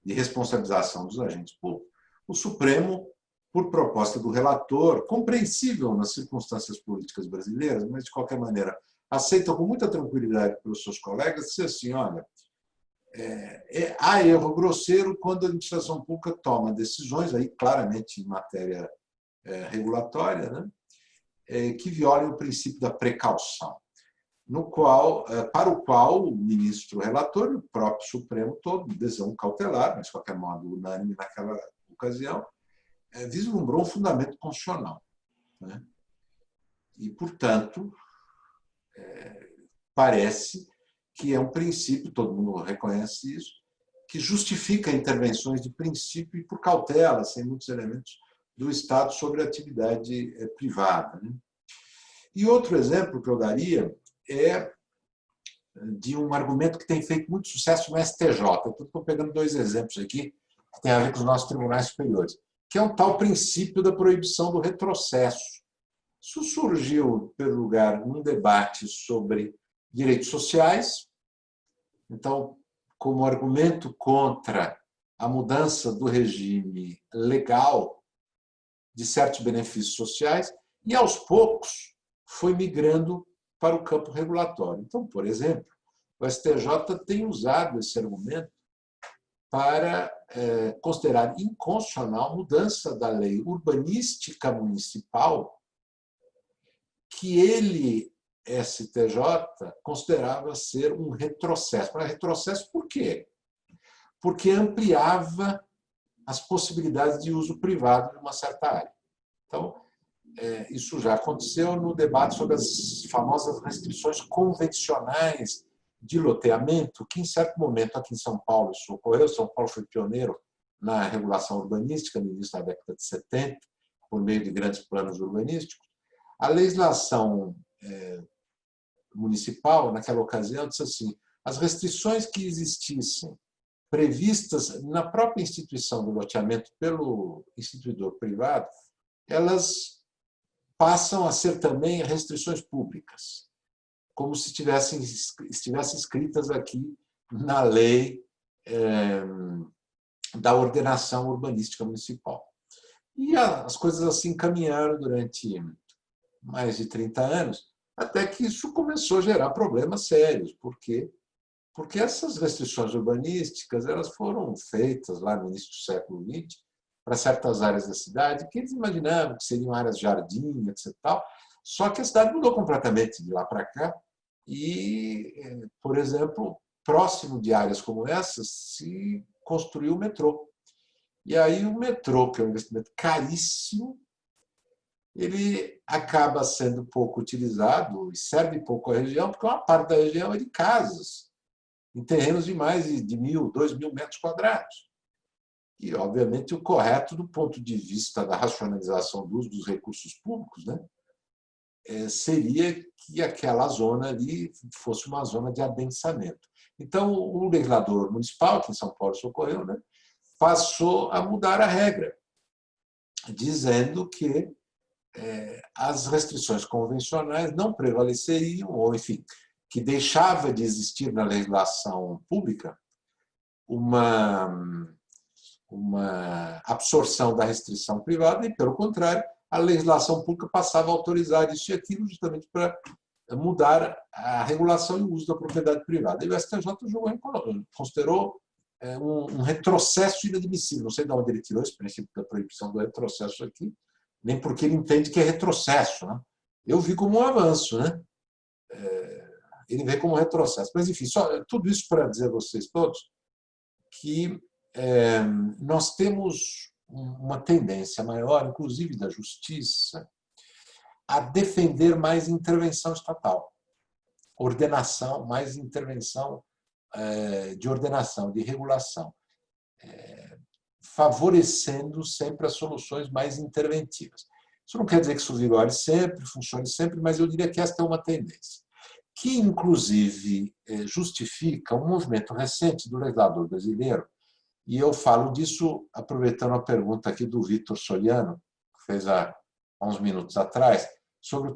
B: responsabilização dos agentes públicos. O Supremo, por proposta do relator, compreensível nas circunstâncias políticas brasileiras, mas, de qualquer maneira, aceita com muita tranquilidade pelos seus colegas, dizer assim, olha, há erro grosseiro quando a administração pública toma decisões, aí claramente em matéria regulatória, né, que violem o princípio da precaução, para o qual o ministro relator e o próprio Supremo todo, decisão cautelar, mas de qualquer modo unânime naquela ocasião, vislumbrou um fundamento constitucional, né? E, portanto, parece que é um princípio, todo mundo reconhece isso, que justifica intervenções de princípio e por cautela, sem muitos elementos do Estado sobre a atividade privada, né? E outro exemplo que eu daria é de um argumento que tem feito muito sucesso no STJ. Eu estou pegando dois exemplos aqui que têm a ver com os nossos tribunais superiores, que é o tal princípio da proibição do retrocesso. Isso surgiu, pelo lugar, num debate sobre direitos sociais. Então, como argumento contra a mudança do regime legal de certos benefícios sociais, e, aos poucos, foi migrando para o campo regulatório. Então, por exemplo, o STJ tem usado esse argumento para considerar inconstitucional mudança da lei urbanística municipal que ele, STJ, considerava ser um retrocesso. Mas retrocesso por quê? Porque ampliava as possibilidades de uso privado de uma certa área. Então, isso já aconteceu no debate sobre as famosas restrições convencionais de loteamento, que, em certo momento, aqui em São Paulo, isso ocorreu. São Paulo foi pioneiro na regulação urbanística no início da década de 70, por meio de grandes planos urbanísticos. A legislação municipal, naquela ocasião, disse assim, as restrições que existissem previstas na própria instituição do loteamento pelo instituidor privado, elas passam a ser também restrições públicas, como se estivessem escritas aqui na lei da ordenação urbanística municipal. E as coisas assim caminharam durante mais de 30 anos, até que isso começou a gerar problemas sérios. Por quê? Porque essas restrições urbanísticas elas foram feitas lá no início do século XX para certas áreas da cidade que eles imaginavam que seriam áreas de jardim, etc. Só que a cidade mudou completamente de lá para cá e, por exemplo, próximo de áreas como essas se construiu o metrô. E aí o metrô, que é um investimento caríssimo, ele acaba sendo pouco utilizado e serve pouco à região, porque uma parte da região é de casas, em terrenos de mais de 1.000, 2.000 metros quadrados. e, obviamente, o correto do ponto de vista da racionalização do uso dos recursos públicos, né, seria que aquela zona ali fosse uma zona de adensamento. Então, o legislador municipal, que em São Paulo isso ocorreu, né, passou a mudar a regra, dizendo que as restrições convencionais não prevaleceriam, ou, enfim, que deixava de existir na legislação pública uma absorção da restrição privada e, pelo contrário, a legislação pública passava a autorizar isso e aquilo justamente para mudar a regulação e o uso da propriedade privada. E o STJ considerou um retrocesso inadmissível. Não sei de onde ele tirou esse princípio da proibição do retrocesso aqui, nem porque ele entende que é retrocesso, né? Eu vi como um avanço, né? Ele vê como um retrocesso. Mas, enfim, tudo isso para dizer a vocês todos que nós temos uma tendência maior, inclusive da justiça, a defender mais intervenção estatal, ordenação, mais intervenção de ordenação, de regulação, favorecendo sempre as soluções mais interventivas. Isso não quer dizer que isso vigore sempre, funcione sempre, mas eu diria que esta é uma tendência, que inclusive justifica um movimento recente do legislador brasileiro, e eu falo disso aproveitando a pergunta aqui do Vitor Soliano, que fez há uns minutos atrás, sobre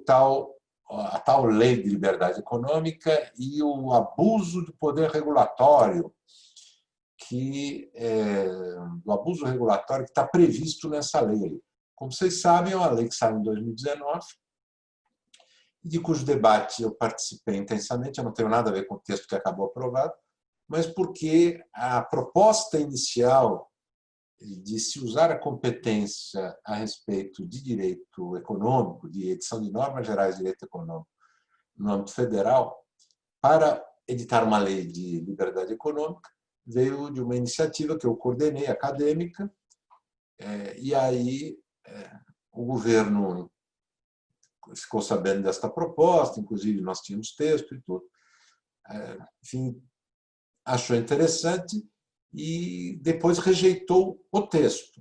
B: a tal lei de liberdade econômica e o abuso do poder regulatório, do abuso regulatório que está previsto nessa lei. Como vocês sabem, é uma lei que saiu em 2019, de cujo debate eu participei intensamente. Eu não tenho nada a ver com o texto que acabou aprovado, mas porque a proposta inicial de se usar a competência a respeito de direito econômico, de edição de normas gerais de direito econômico no âmbito federal, para editar uma lei de liberdade econômica, veio de uma iniciativa que eu coordenei, acadêmica, e aí o governo ficou sabendo desta proposta, inclusive nós tínhamos texto e tudo, enfim, achou interessante e depois rejeitou o texto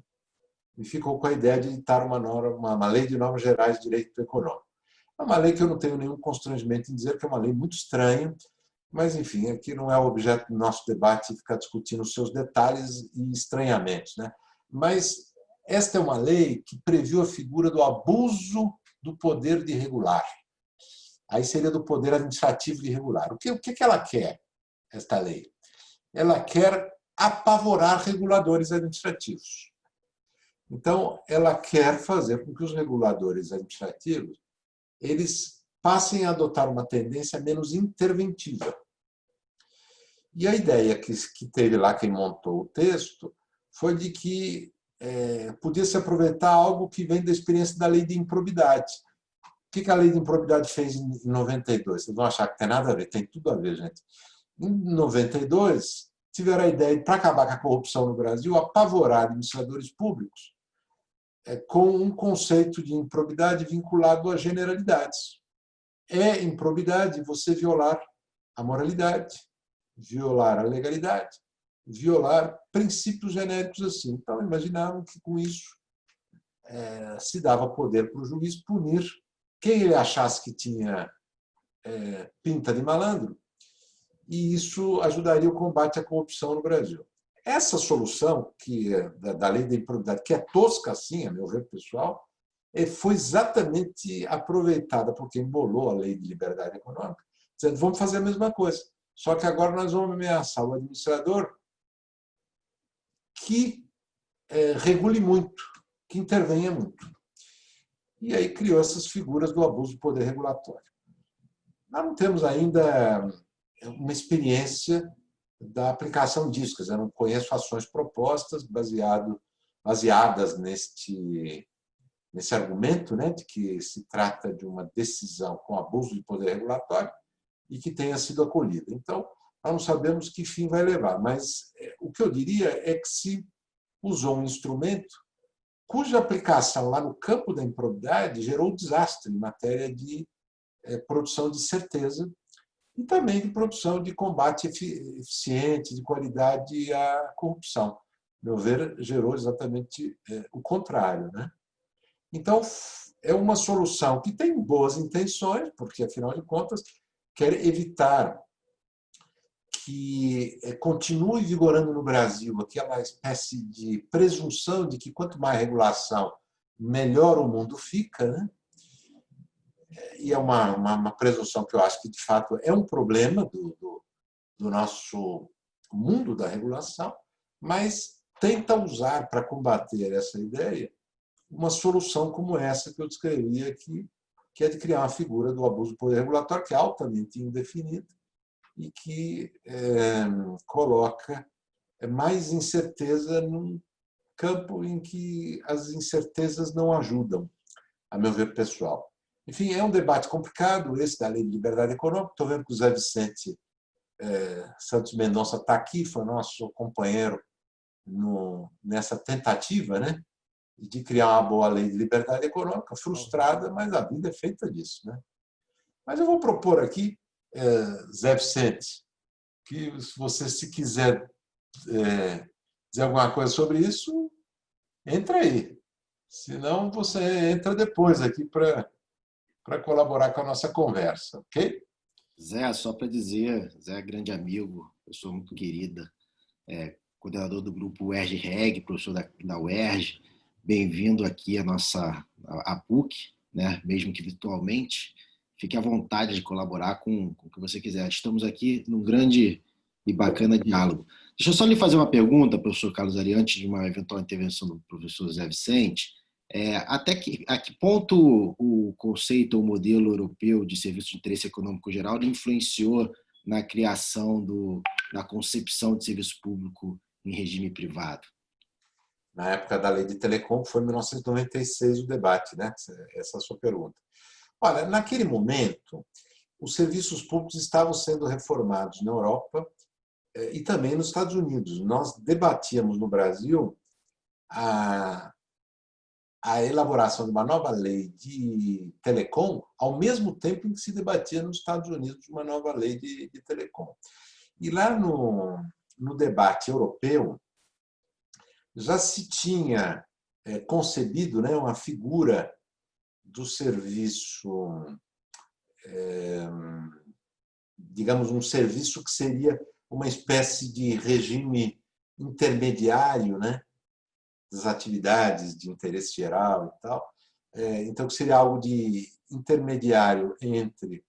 B: e ficou com a ideia de editar uma lei de normas gerais de direito econômico. É uma lei que eu não tenho nenhum constrangimento em dizer que é uma lei muito estranha, mas, enfim, aqui não é o objeto do nosso debate ficar discutindo os seus detalhes e estranhamentos, né? Mas esta é uma lei que previu a figura do abuso do poder de regular. Aí seria do poder administrativo de regular. O que ela quer, esta lei? Ela quer apavorar reguladores administrativos. Então, ela quer fazer com que os reguladores administrativos eles passem a adotar uma tendência menos interventiva. E a ideia que teve lá quem montou o texto foi de que podia se aproveitar algo que vem da experiência da lei de improbidade. O que a lei de improbidade fez em 92? Vocês vão achar que tem nada a ver, tem tudo a ver, gente. Em 92, tiveram a ideia de, para acabar com a corrupção no Brasil, apavorar administradores públicos com um conceito de improbidade vinculado a generalidades. É improbidade você violar a moralidade, violar a legalidade, violar princípios genéricos assim. Então, imaginaram que com isso se dava poder para o juiz punir quem ele achasse que tinha pinta de malandro, e isso ajudaria o combate à corrupção no Brasil. Essa solução da lei da improbidade, que é tosca assim, a meu ver pessoal, foi exatamente aproveitada por quem bolou a lei de liberdade econômica, dizendo, vamos fazer a mesma coisa, só que agora nós vamos ameaçar o administrador que regule muito, que intervenha muito. E aí criou essas figuras do abuso do poder regulatório. Nós não temos ainda uma experiência da aplicação disso, quer dizer, eu não conheço ações propostas baseadas nesse argumento, né, de que se trata de uma decisão com abuso de poder regulatório e que tenha sido acolhida. Então, nós não sabemos que fim vai levar, mas o que eu diria é que se usou um instrumento cuja aplicação lá no campo da improbidade gerou desastre em matéria de produção de certeza e também de produção de combate eficiente, de qualidade à corrupção. meu ver, gerou exatamente o contrário, né? Então, é uma solução que tem boas intenções, porque, afinal de contas, quer evitar que continue vigorando no Brasil aquela espécie de presunção de que quanto mais regulação, melhor o mundo fica, né? E é uma presunção que eu acho que, de fato, é um problema do nosso mundo da regulação, mas tenta usar para combater essa ideia uma solução como essa que eu descrevi aqui, que é de criar uma figura do abuso do poder regulatório que é altamente indefinida e que coloca mais incerteza num campo em que as incertezas não ajudam, a meu ver pessoal. Enfim, é um debate complicado esse da Lei de Liberdade Econômica. Estou vendo que o Zé Vicente Santos Mendonça está aqui, foi nosso companheiro nessa tentativa, né, de criar uma boa lei de liberdade econômica, frustrada, mas a vida é feita disso, né? Mas eu vou propor aqui, Zé Vicente, que se você se quiser dizer alguma coisa sobre isso, entra aí. Senão você entra depois aqui para colaborar com a nossa conversa, ok?
C: Zé, só para dizer, Zé é grande amigo, pessoa muito querida, coordenador do grupo UERJ-REG, professor da UERJ, bem-vindo aqui à PUC, né? Mesmo que virtualmente. Fique à vontade de colaborar com o que você quiser. Estamos aqui num grande e bacana diálogo. Deixa eu só lhe fazer uma pergunta, professor Carlos Ari, antes de uma eventual intervenção do professor Zé Vicente. A que ponto o conceito ou modelo europeu de serviço de interesse econômico geral influenciou na criação da concepção de serviço público em regime privado?
B: Na época da lei de telecom, foi em 1996 o debate, né? Essa é a sua pergunta. Olha, naquele momento, os serviços públicos estavam sendo reformados na Europa e também nos Estados Unidos. Nós debatíamos no Brasil a elaboração de uma nova lei de telecom ao mesmo tempo em que se debatia nos Estados Unidos uma nova lei de telecom. E lá no debate europeu, já se tinha concebido, né, uma figura do serviço, digamos, um serviço que seria uma espécie de regime intermediário, né, das atividades de interesse geral e tal. Então, que seria algo de intermediário entre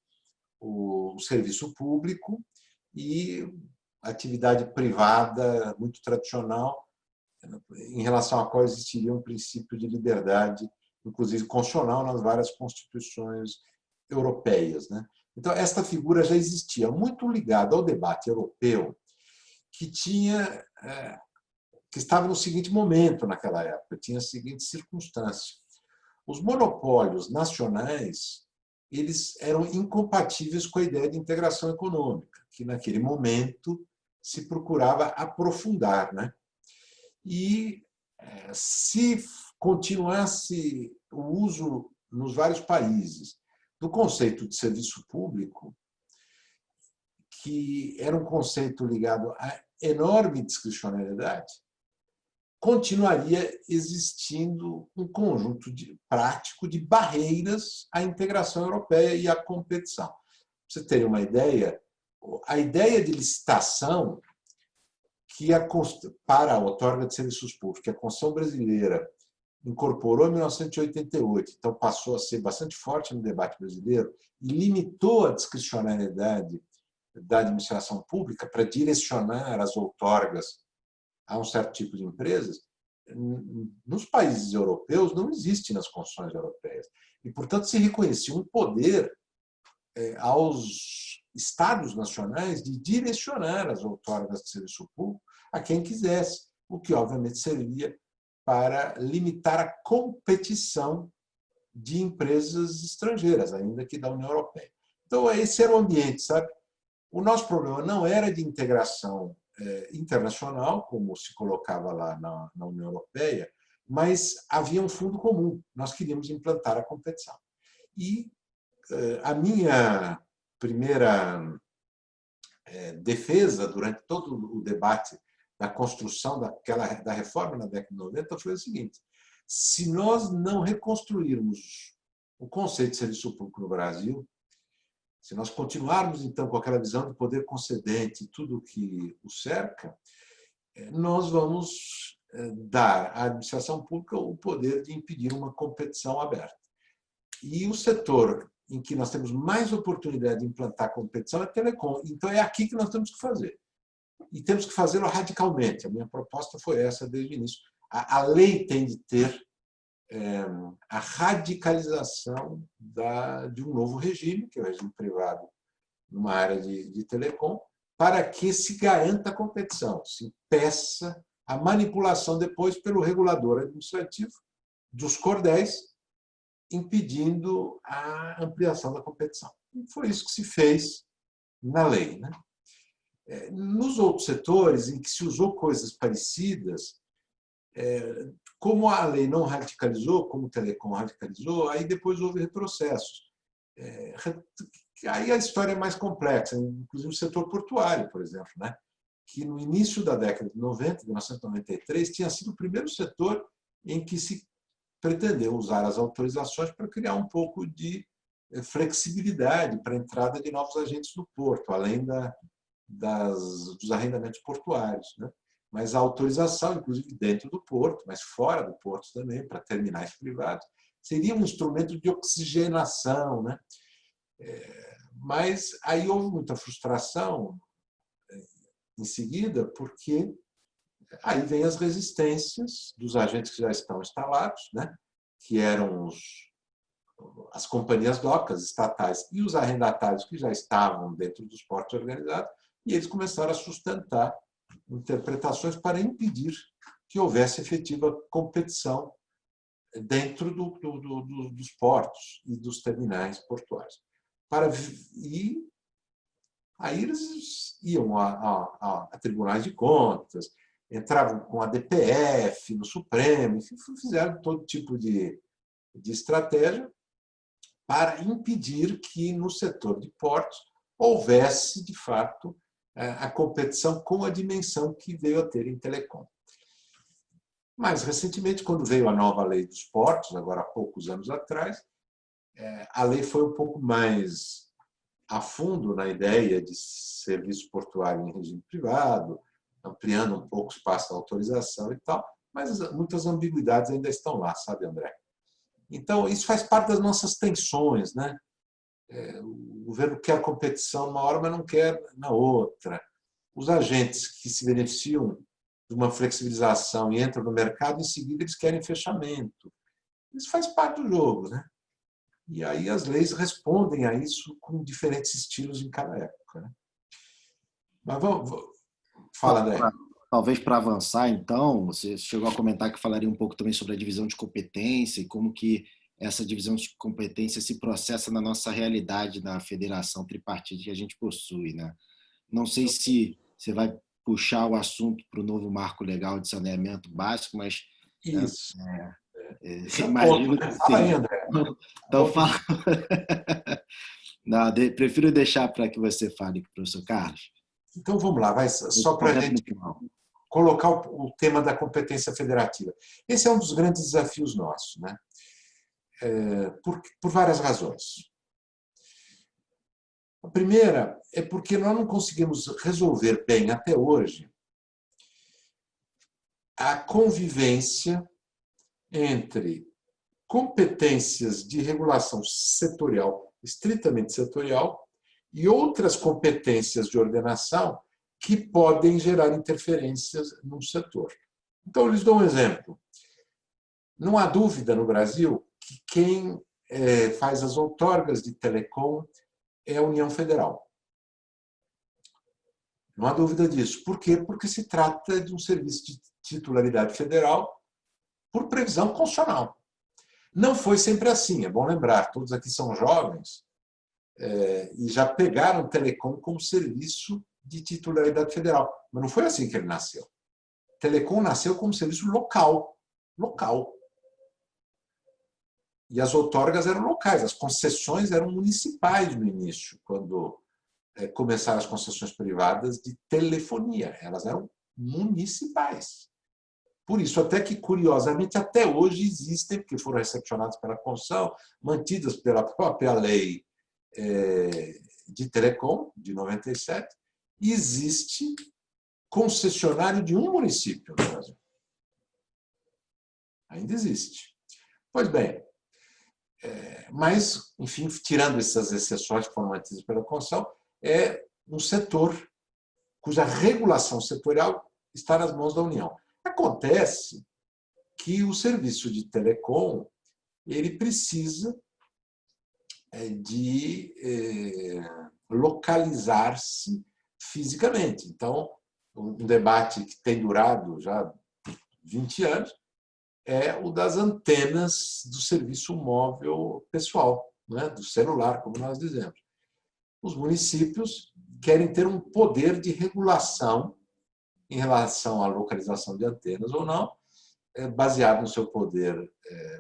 B: o serviço público e a atividade privada muito tradicional, em relação à qual existiria um princípio de liberdade, inclusive constitucional, nas várias constituições europeias, né? Então, esta figura já existia, muito ligada ao debate europeu, que estava no seguinte momento naquela época, tinha a seguinte circunstância. Os monopólios nacionais, eles eram incompatíveis com a ideia de integração econômica, que naquele momento se procurava aprofundar, né? E se continuasse o uso nos vários países do conceito de serviço público, que era um conceito ligado à enorme discricionariedade, continuaria existindo um conjunto prático de barreiras à integração europeia e à competição. Para você ter uma ideia, a ideia de licitação para a outorga de serviços públicos, que a Constituição brasileira incorporou em 1988, então passou a ser bastante forte no debate brasileiro e limitou a discricionariedade da administração pública para direcionar as outorgas a um certo tipo de empresas, nos países europeus não existe nas constituições europeias. E, portanto, se reconhecia um poder aos estados nacionais de direcionar as outorgas de serviço público a quem quisesse, o que, obviamente, servia para limitar a competição de empresas estrangeiras, ainda que da União Europeia. Então, esse era o ambiente, sabe? O nosso problema não era de integração internacional, como se colocava lá na União Europeia, mas havia um fundo comum. Nós queríamos implantar a competição. E a minha primeira defesa durante todo o debate da construção da reforma na década de 90 foi o seguinte: se nós não reconstruirmos o conceito de serviço público no Brasil, se nós continuarmos, então, com aquela visão de poder concedente e tudo o que o cerca, nós vamos dar à administração pública o poder de impedir uma competição aberta. E o setor em que nós temos mais oportunidade de implantar competição é telecom. Então, é aqui que nós temos que fazer. E temos que fazê-lo radicalmente. A minha proposta foi essa desde o início. A lei tem de ter a radicalização de um novo regime, que é o regime privado numa área de telecom, para que se garanta a competição, se impeça a manipulação depois pelo regulador administrativo dos cordéis, impedindo a ampliação da competição. E foi isso que se fez na lei, né? Nos outros setores em que se usou coisas parecidas, como a lei não radicalizou, como o telecom radicalizou, aí depois houve retrocessos. Aí a história é mais complexa, inclusive o setor portuário, por exemplo, né? Que no início da década de 90, de 1993, tinha sido o primeiro setor em que se pretendeu usar as autorizações para criar um pouco de flexibilidade para a entrada de novos agentes no porto, além dos arrendamentos portuários, né? Mas a autorização, inclusive dentro do porto, mas fora do porto também, para terminais privados, seria um instrumento de oxigenação, né? Mas aí houve muita frustração em seguida, porque aí vem as resistências dos agentes que já estão instalados, né? Que eram as companhias docas estatais e os arrendatários que já estavam dentro dos portos organizados, e eles começaram a sustentar interpretações para impedir que houvesse efetiva competição dentro dos portos e dos terminais portuários. E aí eles iam a tribunais de contas, entravam com a DPF no Supremo, fizeram todo tipo de estratégia para impedir que no setor de portos houvesse, de fato, a competição com a dimensão que veio a ter em telecom. Mais recentemente, quando veio a nova lei dos portos, agora há poucos anos atrás, a lei foi um pouco mais a fundo na ideia de serviço portuário em regime privado, ampliando um pouco o espaço da autorização e tal, mas muitas ambiguidades ainda estão lá, sabe, André? Então, isso faz parte das nossas tensões, né? O governo quer competição numa hora, mas não quer na outra. Os agentes que se beneficiam de uma flexibilização e entram no mercado, em seguida eles querem fechamento. Isso faz parte do jogo, né? E aí as leis respondem a isso com diferentes estilos em cada época, né? Mas fala, André.
C: Talvez para avançar, então, você chegou a comentar que falaria um pouco também sobre a divisão de competência e como que essa divisão de competência se processa na nossa realidade da federação tripartite que a gente possui, né? Não sei se você vai puxar o assunto para o novo marco legal de saneamento básico, mas
B: isso.
C: Imagino que sim.
B: Fala aí, André.
C: Então fala. Não, prefiro deixar para que você fale, professor Carlos.
B: Então vamos lá, vai só para a gente colocar o tema da competência federativa. Esse é um dos grandes desafios nossos, né? Por várias razões. A primeira é porque nós não conseguimos resolver bem até hoje a convivência entre competências de regulação setorial, estritamente setorial, e outras competências de ordenação que podem gerar interferências no setor. Então, eu lhes dou um exemplo. Não há dúvida no Brasil que quem faz as outorgas de telecom é a União Federal. Não há dúvida disso. Por quê? Porque se trata de um serviço de titularidade federal por previsão constitucional. Não foi sempre assim, é bom lembrar, todos aqui são jovens e já pegaram o telecom como serviço de titularidade federal. Mas não foi assim que ele nasceu. O telecom nasceu como serviço local. E as outorgas eram locais, as concessões eram municipais no início, quando começaram as concessões privadas de telefonia. Elas eram municipais. Por isso, até que, curiosamente, até hoje existem, porque foram recepcionadas pela Consul, mantidas pela própria lei de Telecom, de 97, existe concessionário de um município no Brasil. Ainda existe. Pois bem, mas, enfim, tirando essas exceções que foram mantidas pela Consul, é um setor cuja regulação setorial está nas mãos da União. Acontece que o serviço de telecom ele precisa de localizar-se fisicamente. Então, um debate que tem durado já 20 anos é o das antenas do serviço móvel pessoal, né? Do celular, como nós dizemos. Os municípios querem ter um poder de regulação em relação à localização de antenas ou não, baseado no seu poder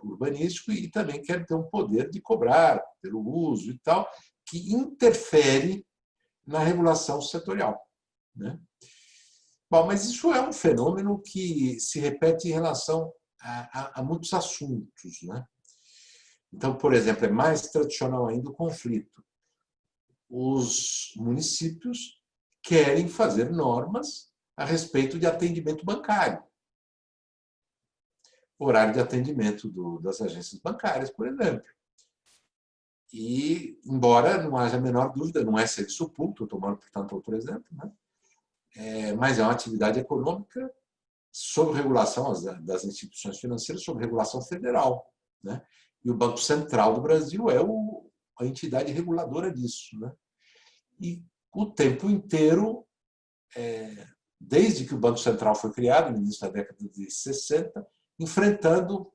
B: urbanístico, e também querem ter um poder de cobrar pelo uso e tal, que interfere na regulação setorial, né? Bom, mas isso é um fenômeno que se repete em relação a muitos assuntos, né? Então, por exemplo, é mais tradicional ainda o conflito. Os municípios querem fazer normas a respeito de atendimento bancário. Horário de atendimento das agências bancárias, por exemplo. E, embora não haja a menor dúvida, não é serviço público, estou tomando, portanto, outro exemplo, né? Mas é uma atividade econômica sob regulação das instituições financeiras, sob regulação federal, né? E o Banco Central do Brasil é a entidade reguladora disso, né? E o tempo inteiro, desde que o Banco Central foi criado, no início da década de 60, enfrentando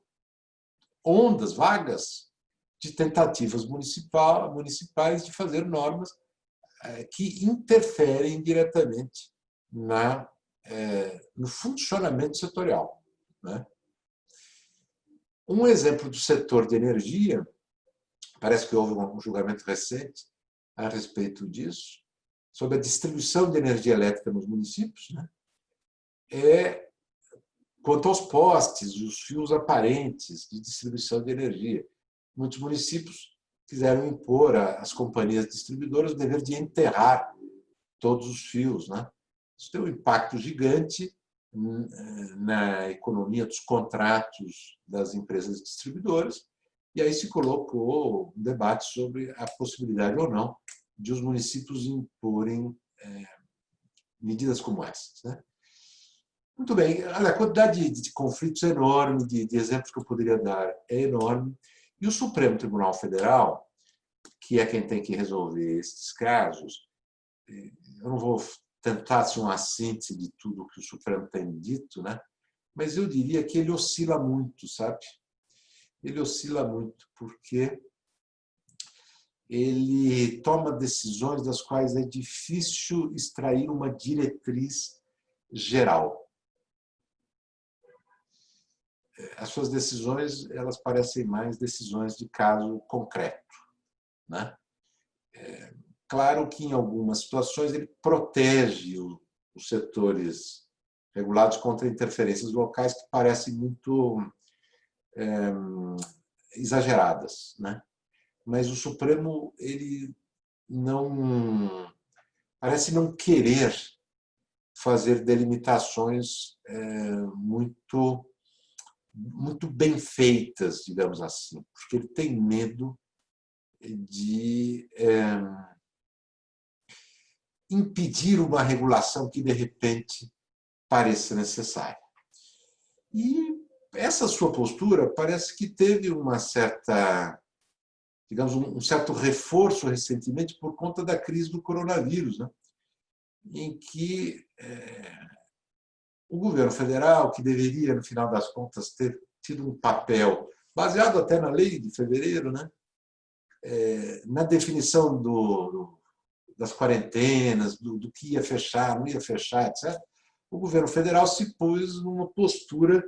B: ondas vagas de tentativas municipais de fazer normas que interferem diretamente no funcionamento setorial, né? Um exemplo do setor de energia, parece que houve um julgamento recente a respeito disso, sobre a distribuição de energia elétrica nos municípios, né? Quanto aos postes, os fios aparentes de distribuição de energia. Muitos municípios quiseram impor às companhias distribuidoras o dever de enterrar todos os fios, né? Isso tem um impacto gigante na economia dos contratos das empresas distribuidoras, e aí se colocou um debate sobre a possibilidade ou não de os municípios imporem medidas como essas, né? Muito bem, olha, a quantidade de conflitos é enorme, de exemplos que eu poderia dar é enorme, e o Supremo Tribunal Federal, que é quem tem que resolver esses casos, eu não vou tentar ser uma síntese de tudo que o Supremo tem dito, né? Mas eu diria que ele oscila muito, sabe? Ele oscila muito, porque ele toma decisões das quais é difícil extrair uma diretriz geral. As suas decisões, elas parecem mais decisões de caso concreto, né? Claro que, em algumas situações, ele protege os setores regulados contra interferências locais que parecem muito exageradas, né? Mas o Supremo ele parece não querer fazer delimitações muito bem feitas, digamos assim, porque ele tem medo de impedir uma regulação que, de repente, pareça necessária. E essa sua postura parece que teve uma certa, digamos, um certo reforço recentemente por conta da crise do coronavírus, né? Em que o governo federal, que deveria, no final das contas, ter tido um papel, baseado até na lei de fevereiro, né? Na definição das quarentenas, do que ia fechar, não ia fechar, etc., o governo federal se pôs numa postura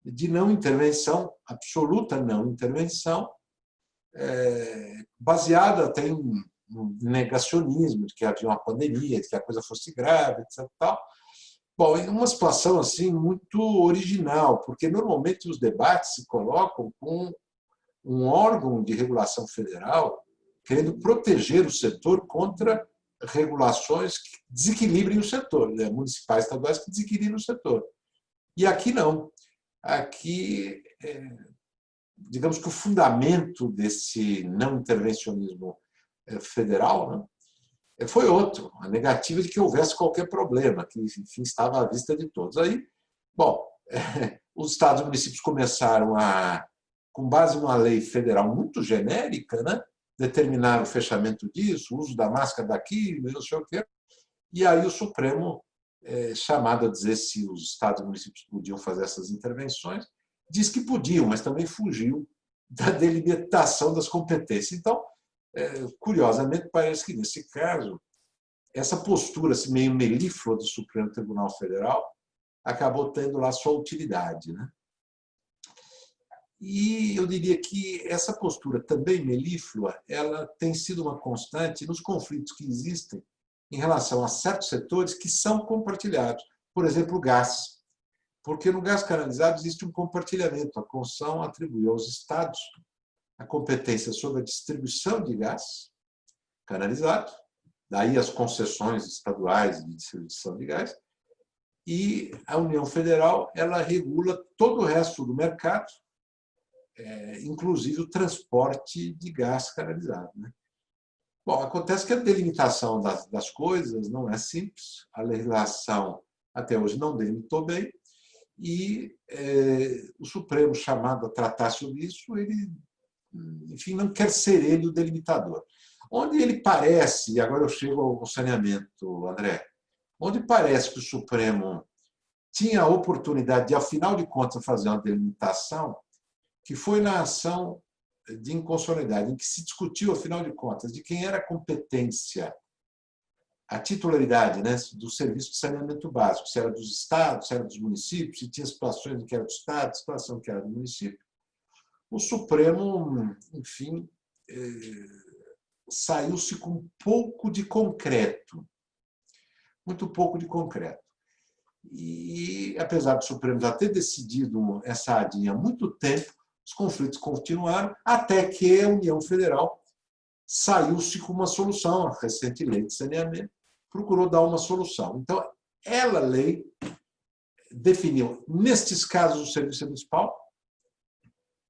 B: de não intervenção, absoluta não intervenção, baseada até em um negacionismo de que havia uma pandemia, de que a coisa fosse grave, etc. Tal. Bom, em uma situação assim muito original, porque normalmente os debates se colocam com um órgão de regulação federal querendo proteger o setor contra regulações que desequilibrem o setor, né? Municipais, estaduais que desequilibram o setor. E aqui não. Aqui, digamos que o fundamento desse não intervencionismo federal, né, foi outro, a negativa de que houvesse qualquer problema, que, enfim, estava à vista de todos. Aí, bom, os estados e municípios começaram a, com base numa lei federal muito genérica, né, determinar o fechamento disso, o uso da máscara daqui, não sei o quê, e aí o Supremo, chamado a dizer se os estados e municípios podiam fazer essas intervenções, diz que podiam, mas também fugiu da delimitação das competências. Então, curiosamente, parece que, nesse caso, essa postura assim, meio melíflua do Supremo Tribunal Federal acabou tendo lá sua utilidade, né? E eu diria que essa postura também melíflua, ela tem sido uma constante nos conflitos que existem em relação a certos setores que são compartilhados. Por exemplo, o gás. Porque no gás canalizado existe um compartilhamento. A Constituição atribuiu aos estados a competência sobre a distribuição de gás canalizado, daí as concessões estaduais de distribuição de gás, e a União Federal ela regula todo o resto do mercado, inclusive o transporte de gás canalizado, né? Bom, acontece que a delimitação das coisas não é simples, a legislação até hoje não delimitou bem, e o Supremo, chamado a tratar sobre isso, ele, enfim, não quer ser ele o delimitador. Onde ele parece, e agora eu chego ao saneamento, André, onde parece que o Supremo tinha a oportunidade de, afinal de contas, fazer uma delimitação, que foi na ação de inconstitucionalidade, em que se discutiu, afinal de contas, de quem era a competência, a titularidade, né, do serviço de saneamento básico, se era dos estados, se era dos municípios, se tinha situações em que era do estado, situação que era do município. O Supremo, enfim, saiu-se com um pouco de concreto, muito pouco de concreto. E, apesar do Supremo já ter decidido essa ADIM há muito tempo, os conflitos continuaram, até que a União Federal saiu-se com uma solução. A recente lei de saneamento procurou dar uma solução. Então, ela, lei, definiu, nestes casos, o serviço municipal,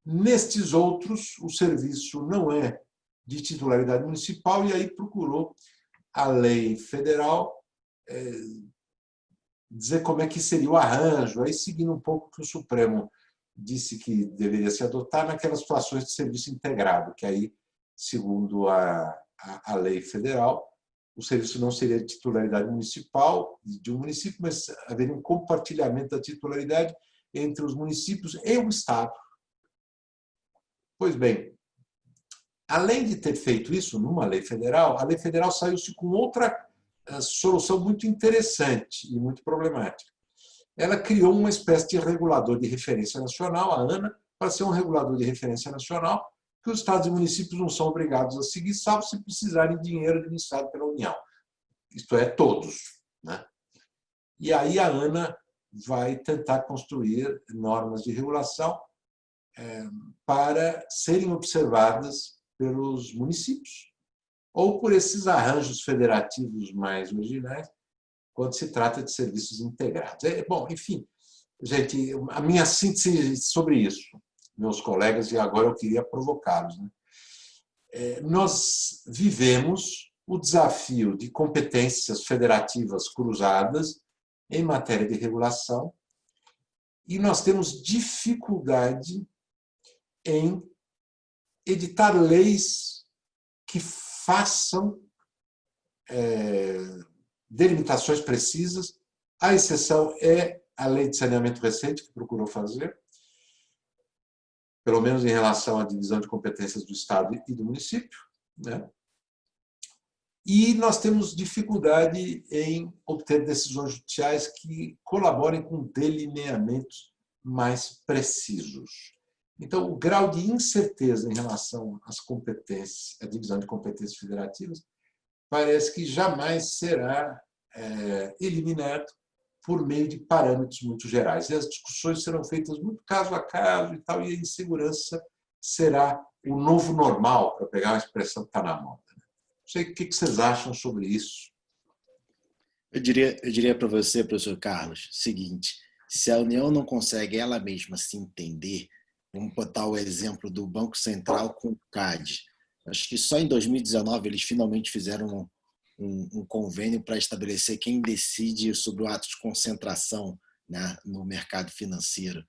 B: nestes outros, o serviço não é de titularidade municipal, e aí procurou a lei federal dizer como é que seria o arranjo, aí seguindo um pouco o que o Supremo disse que deveria se adotar naquelas situações de serviço integrado, que aí, segundo a lei federal, o serviço não seria de titularidade municipal, de um município, mas haveria um compartilhamento da titularidade entre os municípios e o Estado. Pois bem, além de ter feito isso numa lei federal, a lei federal saiu-se com outra solução muito interessante e muito problemática. Ela criou uma espécie de regulador de referência nacional, a ANA, para ser um regulador de referência nacional, que os estados e municípios não são obrigados a seguir, salvo se precisarem de dinheiro administrado pela União. Isto é, todos, né? E aí a ANA vai tentar construir normas de regulação para serem observadas pelos municípios, ou por esses arranjos federativos mais originais, quando se trata de serviços integrados. Bom, enfim, gente, a minha síntese sobre isso, meus colegas, e agora eu queria provocá-los, né? Nós vivemos o desafio de competências federativas cruzadas em matéria de regulação, e nós temos dificuldade em editar leis que façam delimitações precisas. A exceção é a lei de saneamento recente, que procurou fazer, pelo menos em relação à divisão de competências do Estado e do município, né? E nós temos dificuldade em obter decisões judiciais que colaborem com delineamentos mais precisos. Então, o grau de incerteza em relação às competências, à divisão de competências federativas, parece que jamais será eliminado por meio de parâmetros muito gerais. E as discussões serão feitas muito caso a caso e tal, e a insegurança será o novo normal, para pegar uma expressão que está na moda. Não sei o que vocês acham sobre isso.
C: Eu diria para você, professor Carlos, o seguinte: se a União não consegue ela mesma se entender, vamos botar o exemplo do Banco Central com o CAD. Acho que só em 2019 eles finalmente fizeram um convênio para estabelecer quem decide sobre o ato de concentração, né, no mercado financeiro.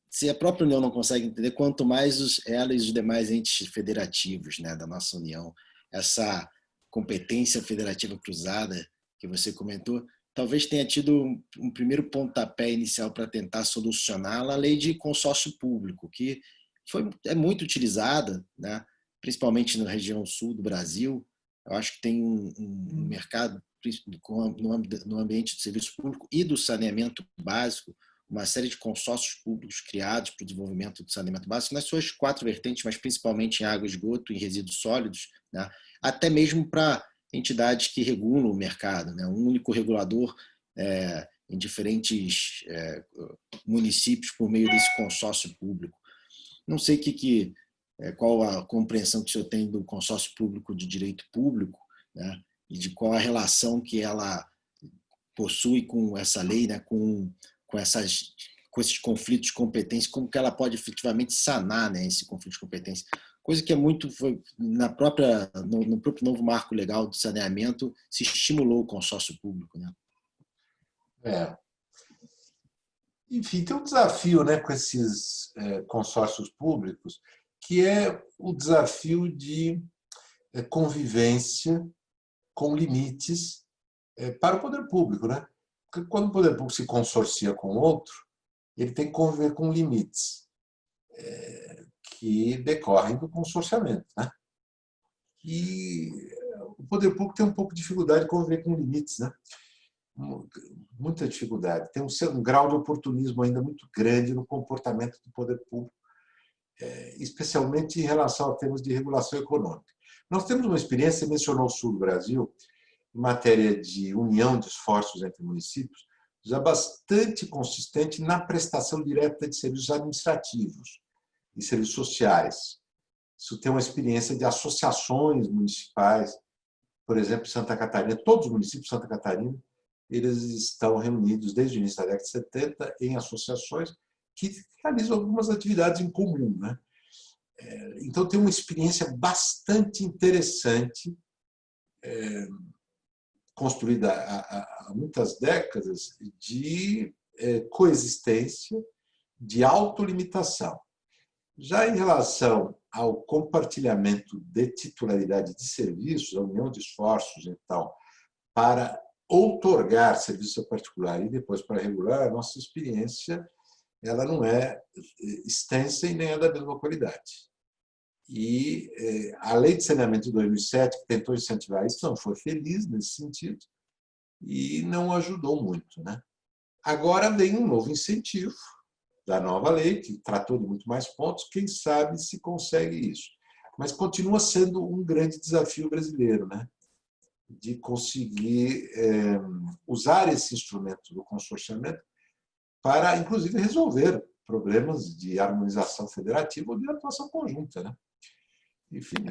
C: Se a própria União não consegue entender, quanto mais ela e os demais entes federativos, né, da nossa União, essa competência federativa cruzada que você comentou, talvez tenha tido um primeiro pontapé inicial para tentar solucioná-la, a lei de consórcio público, que é muito utilizada, né, principalmente na região sul do Brasil. Eu acho que tem um mercado no ambiente do serviço público e do saneamento básico, uma série de consórcios públicos criados para o desenvolvimento do saneamento básico, nas suas 4 vertentes, mas principalmente em água, esgoto e resíduos sólidos, né? Até mesmo para entidades que regulam o mercado, né? Um único regulador em diferentes municípios por meio desse consórcio público. Não sei qual a compreensão que o senhor tem do consórcio público de direito público, né? E de qual a relação que ela possui com essa lei, né? Com esses conflitos de competência, como que ela pode efetivamente sanar, né, esse conflito de competência. Coisa que no próprio novo marco legal do saneamento se estimulou o consórcio público, né?
B: Enfim, tem um desafio, né, com esses consórcios públicos, que é o desafio de convivência com limites para o poder público, né? Porque quando o poder público se consorcia com outro, ele tem que conviver com limites que decorrem do consorciamento, né? E o poder público tem um pouco de dificuldade de conviver com limites, né? Muita dificuldade. Tem um grau de oportunismo ainda muito grande no comportamento do poder público, especialmente em relação a termos de regulação econômica. Nós temos uma experiência, você mencionou o sul do Brasil, em matéria de união de esforços entre municípios, já bastante consistente na prestação direta de serviços administrativos e serviços sociais. Isso tem uma experiência de associações municipais, por exemplo, Santa Catarina, todos os municípios de Santa Catarina, eles estão reunidos desde o início da década de 70 em associações que realizam algumas atividades em comum, né? Então, tem uma experiência bastante interessante construída há muitas décadas de coexistência, de autolimitação. Já em relação ao compartilhamento de titularidade de serviços, a união de esforços, então, para outorgar serviço particular e depois para regular, a nossa experiência ela não é extensa e nem é da mesma qualidade. E a Lei de Saneamento de 2007, que tentou incentivar isso, não foi feliz nesse sentido e não ajudou muito, né? Agora vem um novo incentivo da nova lei, que tratou de muito mais pontos, quem sabe se consegue isso. Mas continua sendo um grande desafio brasileiro, né? De conseguir usar esse instrumento do consorciamento para, inclusive, resolver problemas de harmonização federativa ou de atuação conjunta, né? Enfim,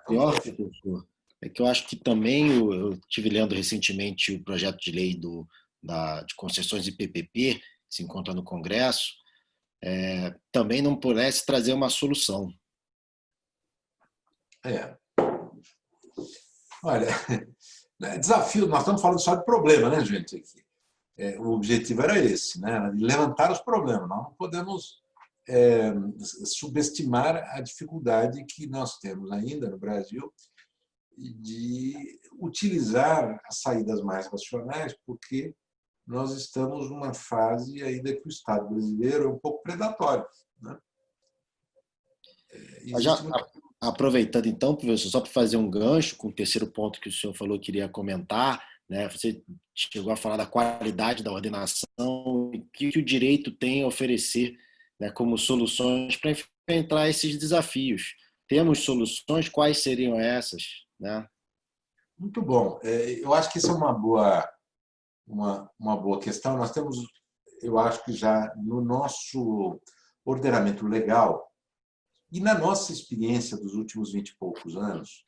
C: Pior, professor, é que eu acho que também eu estive lendo recentemente o projeto de lei de concessões de PPP, que se encontra no Congresso, também não parece trazer uma solução.
B: Olha, desafio, nós estamos falando só de problema, né, gente? O objetivo era esse, né? Levantar os problemas. Nós não podemos subestimar a dificuldade que nós temos ainda no Brasil de utilizar as saídas mais racionais, porque nós estamos numa fase ainda que o Estado brasileiro é um pouco predatório, né?
C: Aproveitando então, professor, só para fazer um gancho com o terceiro ponto que o senhor falou que iria comentar, né? Você chegou a falar da qualidade da ordenação e o que o direito tem a oferecer, né, como soluções para enfrentar esses desafios. Temos soluções? Quais seriam essas, né?
B: Muito bom. Eu acho que isso é uma boa uma boa questão. Nós temos, eu acho que já no nosso ordenamento legal e na nossa experiência dos últimos 20 e poucos anos,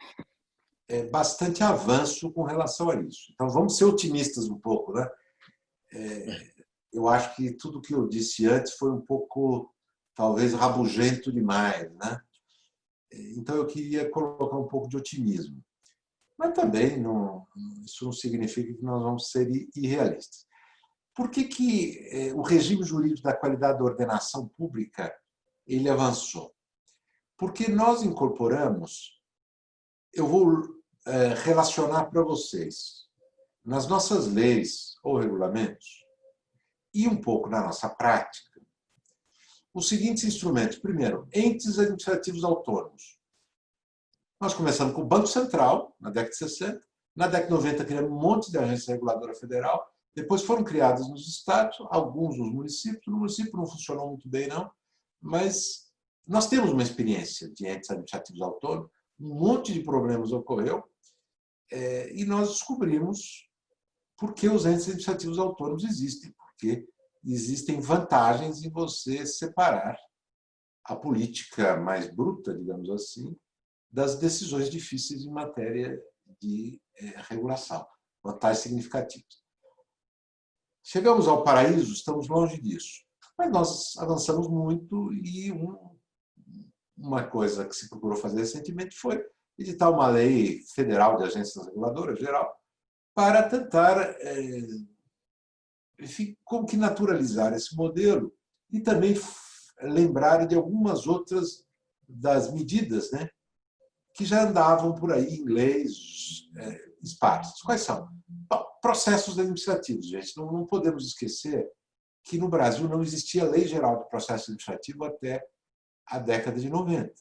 B: bastante avanço com relação a isso. Então, vamos ser otimistas um pouco, né? Eu acho que tudo que eu disse antes foi um pouco, talvez, rabugento demais, né? Então, eu queria colocar um pouco de otimismo. Mas também isso não significa que nós vamos ser irrealistas. Por que o regime jurídico da qualidade da ordenação pública ele avançou? Porque nós incorporamos, eu vou relacionar para vocês, nas nossas leis ou regulamentos, e um pouco na nossa prática, os seguintes instrumentos. Primeiro, entes administrativos autônomos. Nós começamos com o Banco Central, na década de 60. Na década de 90, criamos um monte de agência reguladora federal. Depois foram criadas nos estados, alguns nos municípios. No município não funcionou muito bem, não. Mas nós temos uma experiência de entes administrativos autônomos. Um monte de problemas ocorreu. E nós descobrimos por que os entes administrativos autônomos existem. Porque existem vantagens em você separar a política mais bruta, digamos assim, das decisões difíceis em matéria de regulação. Vantagens significativas. Chegamos ao paraíso, estamos longe disso. Mas nós avançamos muito e uma coisa que se procurou fazer recentemente foi editar uma lei federal de agências reguladoras geral para tentar enfim, como que naturalizar esse modelo e também lembrar de algumas outras das medidas, né, que já andavam por aí em leis esparsas. Quais são? Bom, processos administrativos, gente. Não podemos esquecer que no Brasil não existia lei geral de processo administrativo até a década de 90. A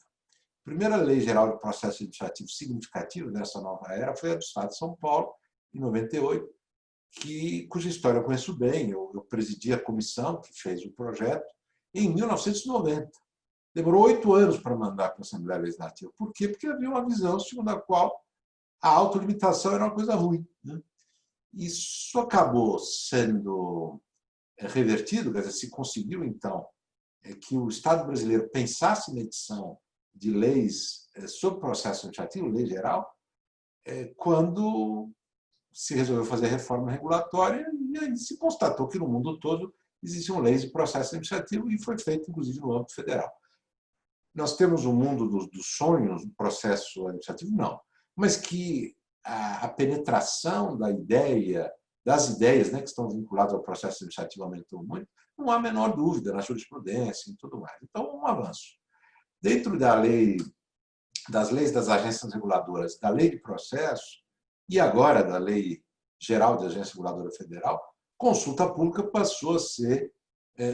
B: primeira lei geral de processo administrativo significativa dessa nova era foi a do Estado de São Paulo, em 98, cuja história eu conheço bem. Eu presidi a comissão que fez o projeto em 1990. Demorou 8 anos para mandar para a Assembleia Legislativa. Por quê? Porque havia uma visão segundo a qual a autolimitação era uma coisa ruim, né? Isso acabou sendo revertido, quer dizer, se conseguiu, então, que o Estado brasileiro pensasse na edição de leis sobre processo administrativo, lei geral, quando se resolveu fazer reforma regulatória e aí se constatou que no mundo todo existiam leis de processo administrativo e foi feito, inclusive, no âmbito federal. Nós temos um mundo dos sonhos no processo administrativo? Não. Mas que a penetração das ideias, né, que estão vinculadas ao processo administrativo aumentou muito, não há a menor dúvida na jurisprudência e tudo mais. Então, um avanço. Dentro das leis das agências reguladoras, da lei de processo e agora da Lei Geral de Agência Reguladora Federal, consulta pública passou a ser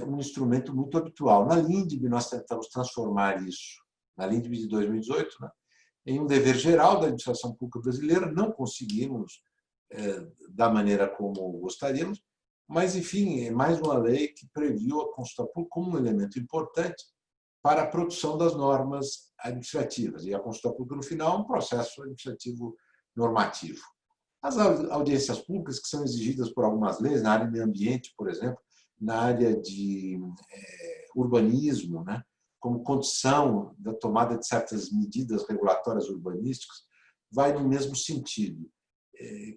B: um instrumento muito habitual. Na LINDB, nós tentamos transformar isso, na LINDB de 2018, né, em um dever geral da administração pública brasileira. Não conseguimos da maneira como gostaríamos, mas, enfim, é mais uma lei que previu a consulta pública como um elemento importante para a produção das normas administrativas. E a consulta pública, no final, é um processo administrativo normativo. As audiências públicas, que são exigidas por algumas leis, na área de meio ambiente, por exemplo, na área de urbanismo, né, como condição da tomada de certas medidas regulatórias urbanísticas, vai no mesmo sentido.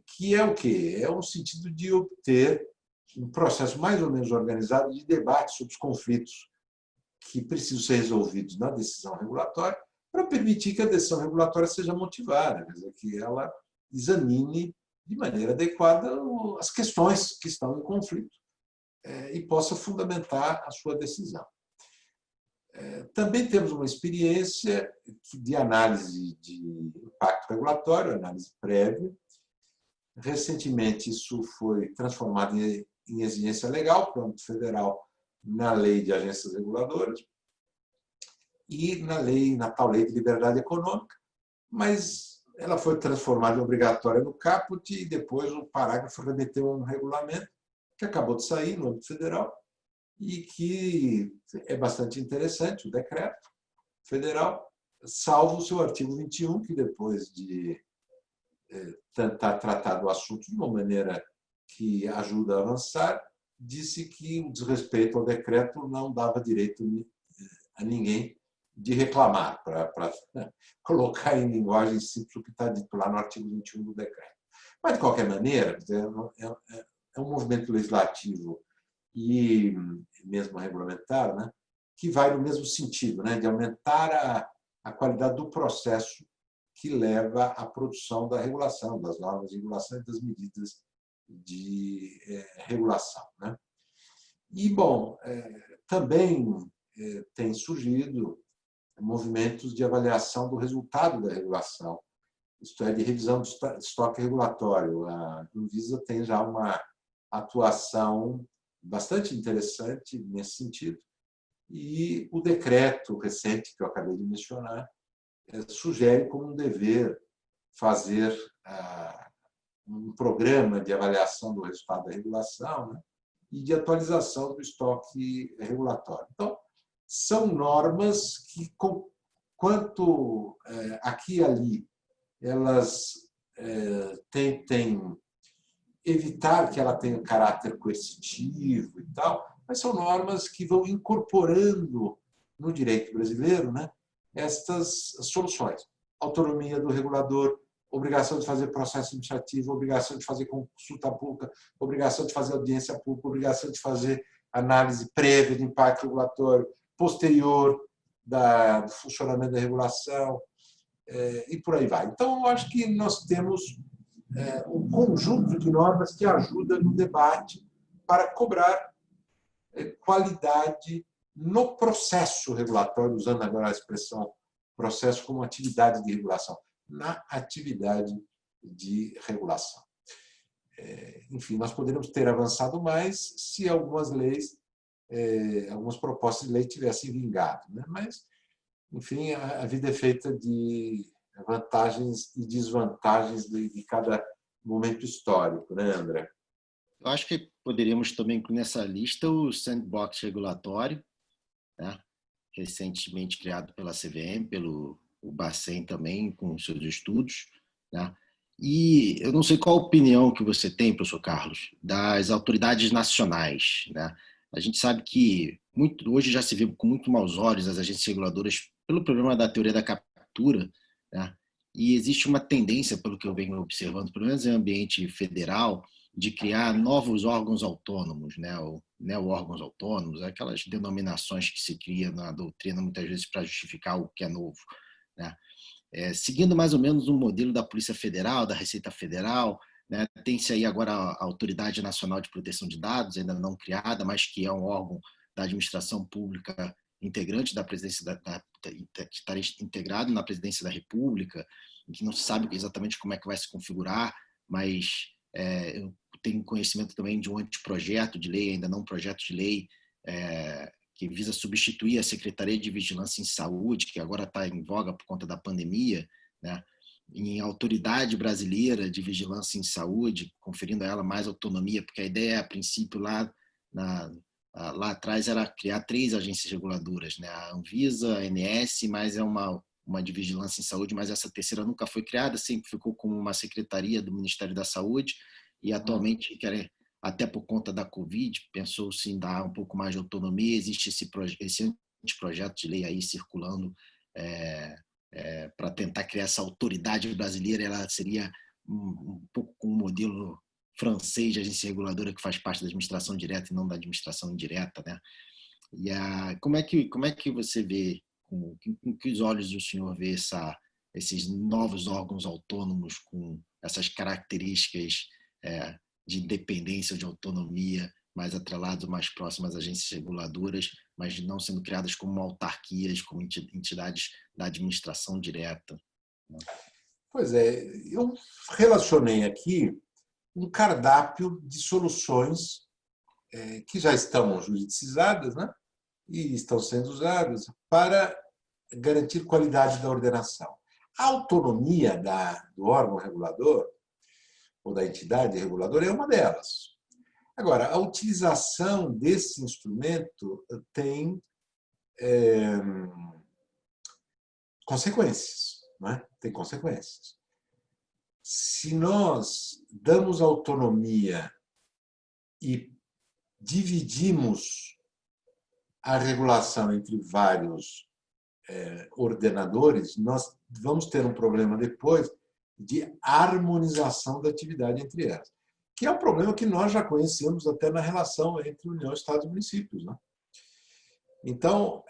B: Que é o quê? É o sentido de obter um processo mais ou menos organizado de debate sobre os conflitos que precisam ser resolvidos na decisão regulatória para permitir que a decisão regulatória seja motivada, quer dizer, que ela examine de maneira adequada as questões que estão em conflito e possa fundamentar a sua decisão. Também temos uma experiência de análise de impacto regulatório, análise prévia. Recentemente, isso foi transformado em exigência legal para o âmbito federal na Lei de Agências Reguladoras e na tal Lei de Liberdade Econômica, mas ela foi transformada em obrigatória no caput e depois o parágrafo remeteu a um regulamento que acabou de sair no âmbito federal e que é bastante interessante, o decreto federal, salvo o seu artigo 21, que depois de tentar tratar do assunto de uma maneira que ajuda a avançar, disse que o desrespeito ao decreto não dava direito a ninguém de reclamar, para colocar em linguagem simples o que está dito lá no artigo 21 do decreto. Mas, de qualquer maneira, é um movimento legislativo e mesmo regulamentar, né, que vai no mesmo sentido, né, de aumentar a qualidade do processo que leva à produção da regulação, das normas de regulação e das medidas de regulação, né? E, bom, também tem surgido movimentos de avaliação do resultado da regulação, isto é, de revisão do estoque regulatório. A Anvisa tem já uma atuação bastante interessante nesse sentido, e o decreto recente que eu acabei de mencionar sugere como um dever fazer um programa de avaliação do resultado da regulação, né, e de atualização do estoque regulatório. Então, são normas que, quanto aqui e ali, elas tentem evitar que ela tenha caráter coercitivo e tal, mas são normas que vão incorporando no direito brasileiro, né, estas soluções. Autonomia do regulador, obrigação de fazer processo administrativo, obrigação de fazer consulta pública, obrigação de fazer audiência pública, obrigação de fazer análise prévia de impacto regulatório, posterior do funcionamento da regulação, e por aí vai. Então, eu acho que nós temos um conjunto de normas que ajuda no debate para cobrar qualidade no processo regulatório, usando agora a expressão processo como atividade de regulação, na atividade de regulação. Enfim, nós poderíamos ter avançado mais se algumas leis, algumas propostas de lei tivessem vingado, né? Mas, enfim, a vida é feita de vantagens e desvantagens de cada momento histórico, né, André?
C: Eu acho que poderíamos também incluir nessa lista o sandbox regulatório, né? Recentemente criado pela CVM, pelo Bacen também, com seus estudos, né? E eu não sei qual a opinião que você tem, professor Carlos, das autoridades nacionais, né? A gente sabe que hoje já se vê com muito maus olhos as agências reguladoras pelo problema da teoria da captura, né? E existe uma tendência, pelo que eu venho observando, pelo menos em ambiente federal, de criar novos órgãos autônomos, né? Ou neo-órgãos autônomos, aquelas denominações que se cria na doutrina muitas vezes para justificar o que é novo, né? Seguindo mais ou menos um modelo da Polícia Federal, da Receita Federal, né? Tem-se aí agora a Autoridade Nacional de Proteção de Dados, ainda não criada, mas que é um órgão da administração pública integrante da presidência que está integrado na presidência da República, que não se sabe exatamente como é que vai se configurar, mas eu tenho conhecimento também de um anteprojeto de lei, ainda não um projeto de lei, que visa substituir a Secretaria de Vigilância em Saúde, que agora está em voga por conta da pandemia, né, em Autoridade Brasileira de Vigilância em Saúde, conferindo a ela mais autonomia, porque a ideia, a princípio, lá atrás, era criar 3 agências reguladoras, né, a Anvisa, a ANS, mas é uma de vigilância em saúde, mas essa terceira nunca foi criada, sempre ficou como uma secretaria do Ministério da Saúde, e atualmente, até por conta da Covid, pensou-se em dar um pouco mais de autonomia, existe esse projeto de lei aí circulando para tentar criar essa autoridade brasileira. Ela seria um pouco com um modelo francês de agência reguladora que faz parte da administração direta e não da administração indireta, né? E como é que você vê, com que olhos o senhor vê esses novos órgãos autônomos com essas características de independência ou de autonomia, mais atrelados, mais próximas às agências reguladoras, mas não sendo criadas como autarquias, como entidades da administração direta?
B: Pois é, eu relacionei aqui um cardápio de soluções que já estão juridicizadas, né, e estão sendo usadas para garantir qualidade da ordenação. A autonomia do órgão regulador ou da entidade reguladora é uma delas. Agora, a utilização desse instrumento tem consequências, não é? Tem consequências. Se nós damos autonomia e dividimos a regulação entre vários ordenadores, nós vamos ter um problema depois de harmonização da atividade entre elas, que é um problema que nós já conhecemos até na relação entre União, Estados e municípios, né? Então,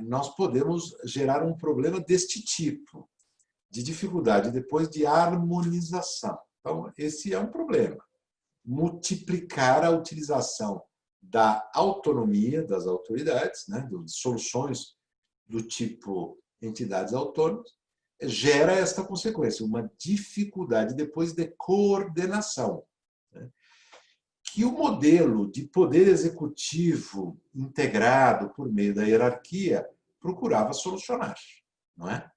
B: nós podemos gerar um problema deste tipo, de dificuldade depois de harmonização. Então, esse é um problema. Multiplicar a utilização da autonomia das autoridades, né, de soluções do tipo entidades autônomas, gera esta consequência, uma dificuldade depois de coordenação, né, que o modelo de poder executivo integrado por meio da hierarquia procurava solucionar, não é?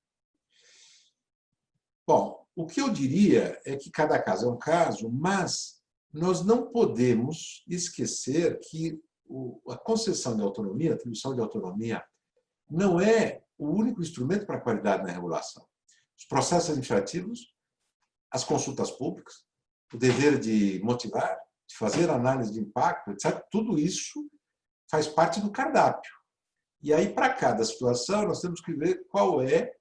B: Bom, o que eu diria é que cada caso é um caso, mas nós não podemos esquecer que a concessão de autonomia, a atribuição de autonomia, não é o único instrumento para a qualidade na regulação. Os processos administrativos, as consultas públicas, o dever de motivar, de fazer análise de impacto, etc., tudo isso faz parte do cardápio. E aí, para cada situação, nós temos que ver qual é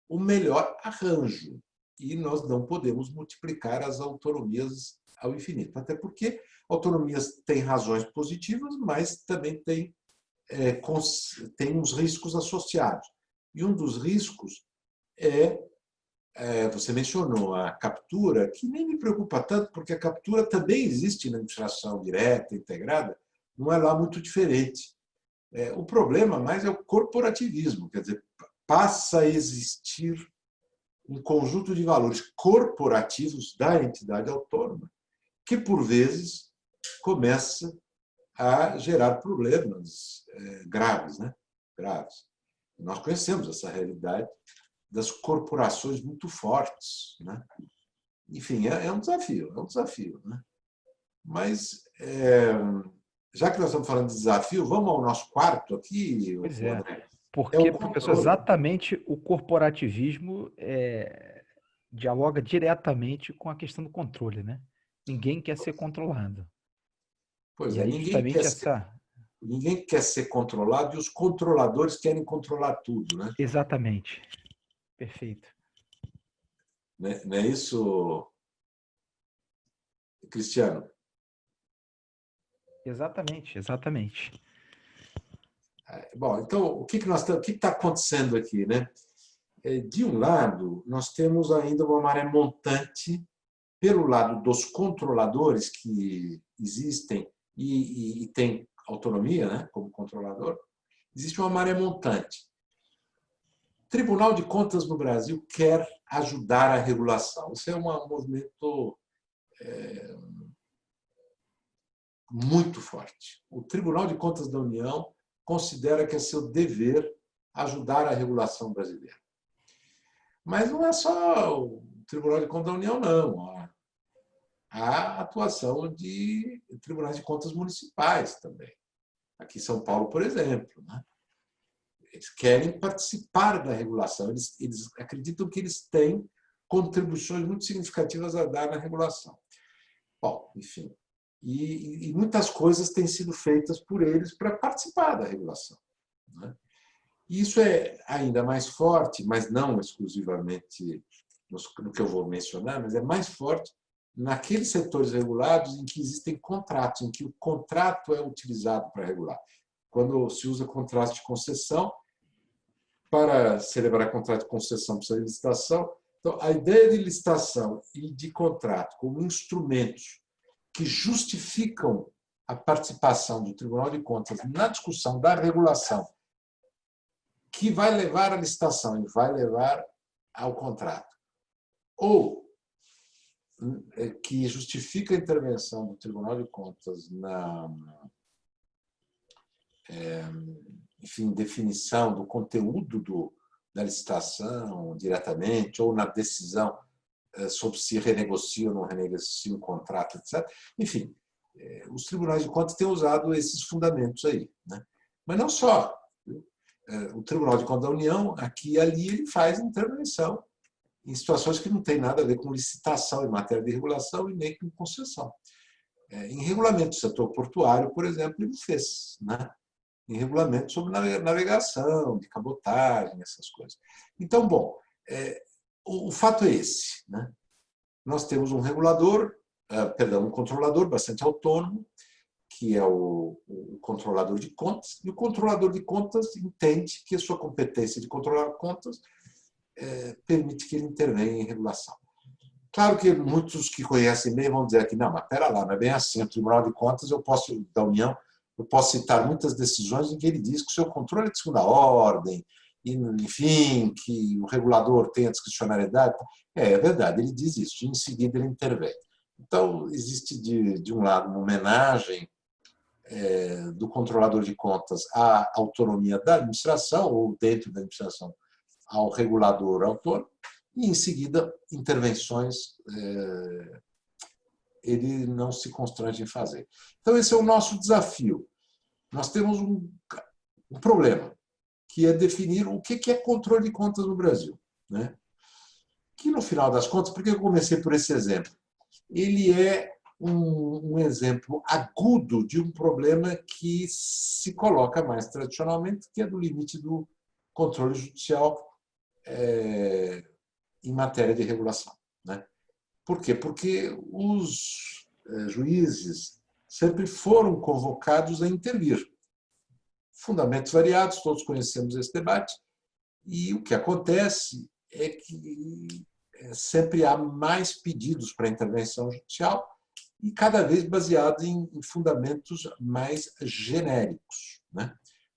B: o melhor arranjo. E nós não podemos multiplicar as autonomias ao infinito. Até porque autonomias têm razões positivas, mas também tem uns riscos associados. E um dos riscos você mencionou a captura, que nem me preocupa tanto, porque a captura também existe na administração direta, integrada, não é lá muito diferente. O problema mais é o corporativismo, quer dizer, passa a existir um conjunto de valores corporativos da entidade autônoma, que, por vezes, começa a gerar problemas graves, né? Graves. Nós conhecemos essa realidade das corporações muito fortes, né? Enfim, é um desafio, né? Mas, já que nós estamos falando de desafio, vamos ao nosso quarto aqui,
A: Pois é.
B: André.
A: Porque, professor, exatamente o corporativismo dialoga diretamente com a questão do controle, né? Ninguém quer ser controlado.
B: Pois
A: e aí,
B: ninguém quer ser controlado e os controladores querem controlar tudo, né?
A: Exatamente. Perfeito.
B: Não é isso, Cristiano?
A: Exatamente.
B: Bom, então, o que está acontecendo aqui, né? De um lado, nós temos ainda uma maré montante pelo lado dos controladores que existem e têm autonomia, né, como controlador. Existe uma maré montante. O Tribunal de Contas no Brasil quer ajudar a regulação. Isso é um movimento muito forte. O Tribunal de Contas da União considera que é seu dever ajudar a regulação brasileira. Mas não é só o Tribunal de Contas da União, não. Há atuação de tribunais de contas municipais também. Aqui em São Paulo, por exemplo, né? Eles querem participar da regulação. Eles acreditam que eles têm contribuições muito significativas a dar na regulação. Bom, enfim. E muitas coisas têm sido feitas por eles para participar da regulação, né? E isso é ainda mais forte, mas não exclusivamente no que eu vou mencionar, mas é mais forte naqueles setores regulados em que existem contratos, em que o contrato é utilizado para regular. Quando se usa contrato de concessão, para celebrar contrato de concessão precisa de licitação. Então, a ideia de licitação e de contrato como instrumentos que justificam a participação do Tribunal de Contas na discussão da regulação, que vai levar à licitação e vai levar ao contrato, ou que justifica a intervenção do Tribunal de Contas na definição do conteúdo da licitação diretamente, ou na decisão sobre se renegocia ou não renegocia o contrato, etc. Enfim, os tribunais de contas têm usado esses fundamentos aí, né? Mas não só. O Tribunal de Contas da União, aqui e ali, ele faz intervenção em situações que não têm nada a ver com licitação em matéria de regulação e nem com concessão. Em regulamento do setor portuário, por exemplo, ele fez, né? Em regulamento sobre navegação, de cabotagem, essas coisas. Então, bom, o fato é esse, né? Nós temos um regulador, um controlador bastante autônomo, que é o controlador de contas, e o controlador de contas entende que a sua competência de controlar contas permite que ele intervenha em regulação. Claro que muitos que conhecem bem vão dizer que não, mas espera lá, não é bem assim. O Tribunal de Contas da União, eu posso citar muitas decisões em que ele diz que o seu controle é de segunda ordem, e, enfim, que o regulador tem a discricionariedade. É verdade, ele diz isso, e em seguida ele intervém. Então, existe, de um lado, uma homenagem do controlador de contas à autonomia da administração, ou dentro da administração, ao regulador autônomo, e, em seguida, intervenções ele não se constrange em fazer. Então, esse é o nosso desafio. Nós temos um problema, que é definir o que é controle de contas no Brasil, né? Que, no final das contas, por que eu comecei por esse exemplo? Ele é um exemplo agudo de um problema que se coloca mais tradicionalmente, que é do limite do controle judicial em matéria de regulação, né? Por quê? Porque os juízes sempre foram convocados a intervir. Fundamentos variados, todos conhecemos esse debate, e o que acontece é que sempre há mais pedidos para intervenção judicial e cada vez baseado em fundamentos mais genéricos, né?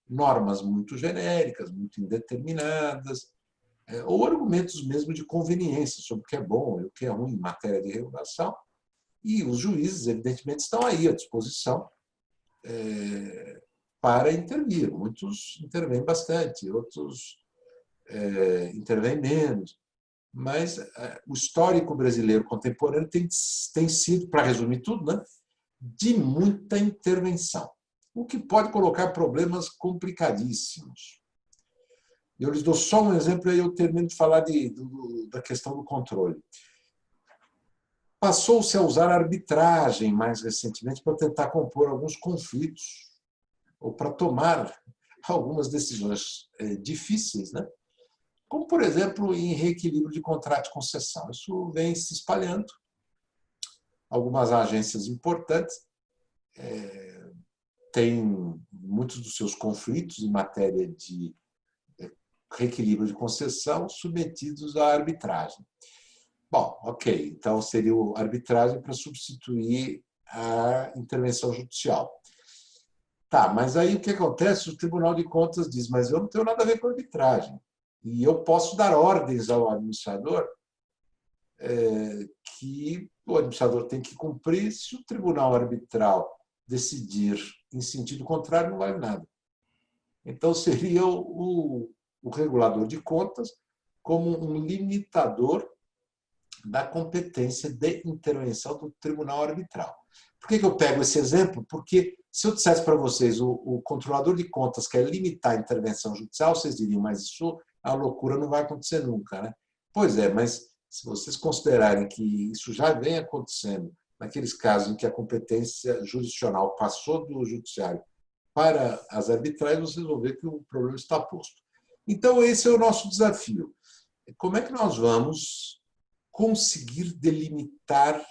B: Normas muito genéricas, muito indeterminadas, ou argumentos mesmo de conveniência sobre o que é bom e o que é ruim em matéria de regulação. E os juízes, evidentemente, estão aí à disposição para intervir. Muitos intervêm bastante, outros intervêm menos. Mas o histórico brasileiro contemporâneo tem sido, para resumir tudo, né, de muita intervenção, o que pode colocar problemas complicadíssimos. Eu lhes dou só um exemplo e aí eu termino de falar da questão do controle. Passou-se a usar a arbitragem mais recentemente para tentar compor alguns conflitos ou para tomar algumas decisões difíceis, né? Como, por exemplo, em reequilíbrio de contrato de concessão. Isso vem se espalhando. Algumas agências importantes têm muitos dos seus conflitos em matéria de reequilíbrio de concessão submetidos à arbitragem. Bom, ok, então seria a arbitragem para substituir a intervenção judicial. Tá, mas aí o que acontece? O Tribunal de Contas diz, mas eu não tenho nada a ver com arbitragem. E eu posso dar ordens ao administrador que o administrador tem que cumprir. Se o tribunal arbitral decidir em sentido contrário, não vale nada. Então, seria o regulador de contas como um limitador da competência de intervenção do tribunal arbitral. Por que eu pego esse exemplo? Porque se eu dissesse para vocês o controlador de contas quer limitar a intervenção judicial, vocês diriam, mas isso, a loucura não vai acontecer nunca, né? Pois é, mas se vocês considerarem que isso já vem acontecendo naqueles casos em que a competência jurisdicional passou do judiciário para as arbitrais, vocês vão ver que o problema está posto. Então, esse é o nosso desafio. Como é que nós vamos conseguir delimitar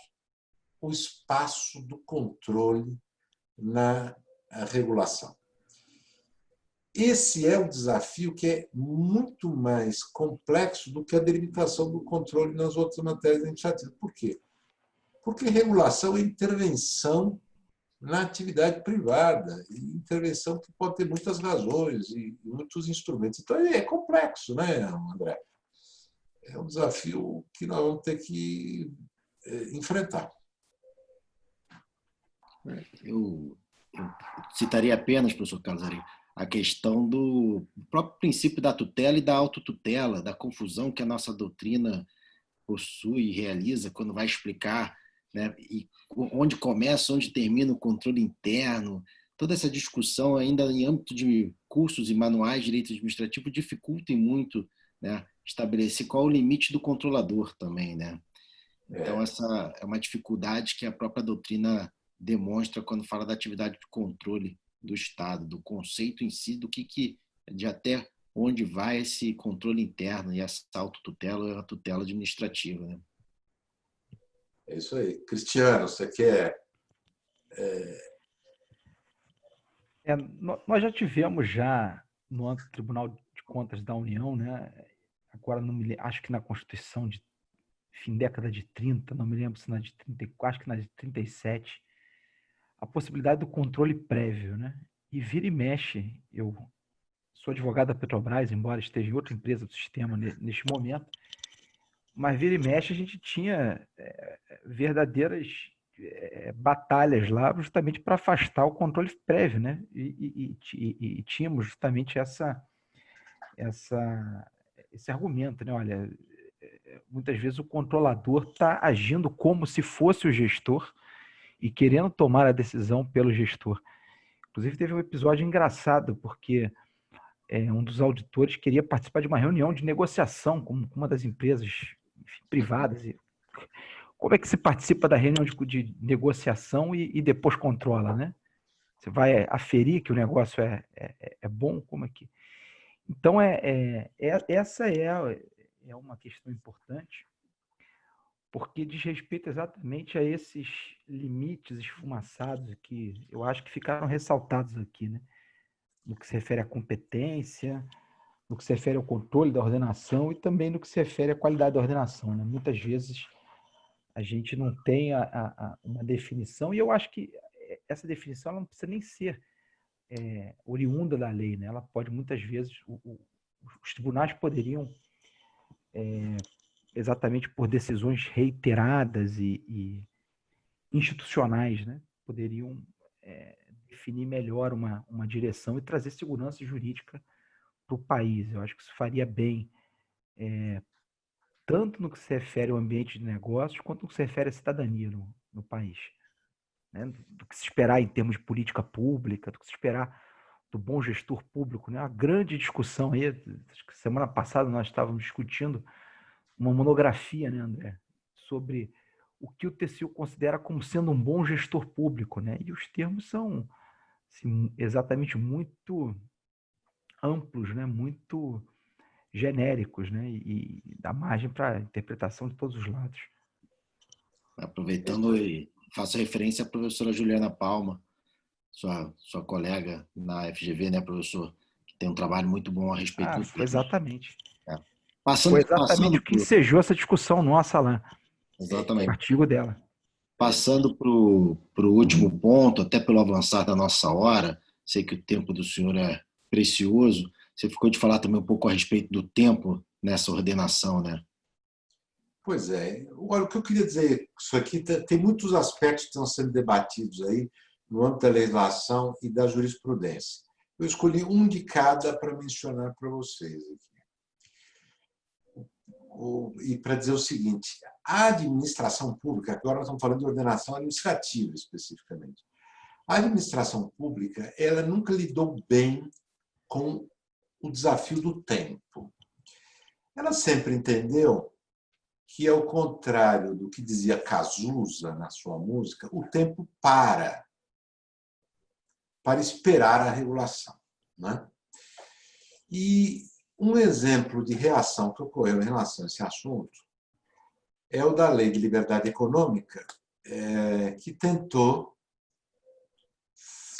B: o espaço do controle na regulação? Esse é um desafio que é muito mais complexo do que a delimitação do controle nas outras matérias administrativas. Por quê? Porque regulação é intervenção na atividade privada, e intervenção que pode ter muitas razões e muitos instrumentos. Então, é complexo, né, André? É um desafio que nós vamos ter que enfrentar.
C: Eu citaria apenas, professor Carlos Ari, a questão do próprio princípio da tutela e da autotutela, da confusão que a nossa doutrina possui e realiza quando vai explicar, né, e onde começa, onde termina o controle interno. Toda essa discussão, ainda em âmbito de cursos e manuais de direito administrativo, dificulta muito, né, estabelecer qual é o limite do controlador também, né? Então, essa é uma dificuldade que a própria doutrina demonstra quando fala da atividade de controle do Estado, do conceito em si, de até onde vai esse controle interno e essa autotutela e a tutela administrativa, né?
B: É isso aí. Cristiano, você quer...
A: Nós já tivemos no Tribunal de Contas da União, né? Agora não me lembro, acho que na Constituição de fim década de 30, não me lembro se na de 34, acho que na de 37, a possibilidade do controle prévio, né? E vira e mexe, eu sou advogado da Petrobras, embora esteja em outra empresa do sistema neste momento, mas vira e mexe a gente tinha verdadeiras batalhas lá justamente para afastar o controle prévio, né? E tínhamos justamente esse argumento, né? Olha, muitas vezes o controlador está agindo como se fosse o gestor e querendo tomar a decisão pelo gestor. Inclusive teve um episódio engraçado, porque um dos auditores queria participar de uma reunião de negociação com uma das empresas, enfim, privadas. Como é que se participa da reunião de negociação e depois controla, né? Você vai aferir que o negócio é bom? Como é que... Então, essa é uma questão importante, porque diz respeito exatamente a esses limites esfumaçados que eu acho que ficaram ressaltados aqui, né? No que se refere à competência, no que se refere ao controle da ordenação e também no que se refere à qualidade da ordenação, né? Muitas vezes a gente não tem uma definição, e eu acho que essa definição ela não precisa nem ser oriunda da lei, né? Ela pode, muitas vezes, os tribunais poderiam, exatamente por decisões reiteradas e institucionais, né? Poderiam definir melhor uma direção e trazer segurança jurídica para o país. Eu acho que isso faria bem, tanto no que se refere ao ambiente de negócios, quanto no que se refere à cidadania no país. Né? Do que se esperar em termos de política pública, do que se esperar do bom gestor público. Né? A grande discussão aí, semana passada nós estávamos discutindo uma monografia, né, André, sobre o que o TCU considera como sendo um bom gestor público, né? E os termos são assim, exatamente muito amplos, né? Muito genéricos, né? E dá margem para interpretação de todos os lados.
C: Aproveitando, faço referência à professora Juliana Palma, sua colega na FGV, né, professor, que tem um trabalho muito bom a respeito do
A: foi exatamente.
C: Foi exatamente
A: o que ensejou essa discussão nossa lá.
C: Exatamente.
A: O artigo dela.
C: Passando para o último ponto, até pelo avançar da nossa hora, sei que o tempo do senhor é precioso, você ficou de falar também um pouco a respeito do tempo nessa ordenação, né?
B: Pois é. Olha, o que eu queria dizer, isso aqui tem muitos aspectos que estão sendo debatidos aí no âmbito da legislação e da jurisprudência. Eu escolhi um de cada para mencionar para vocês aqui. E para dizer o seguinte, a administração pública, agora nós estamos falando de ordenação administrativa especificamente, a administração pública ela nunca lidou bem com o desafio do tempo. Ela sempre entendeu que, ao contrário do que dizia Cazuza na sua música, o tempo para esperar a regulação. Né? E um exemplo de reação que ocorreu em relação a esse assunto é o da Lei de Liberdade Econômica, que tentou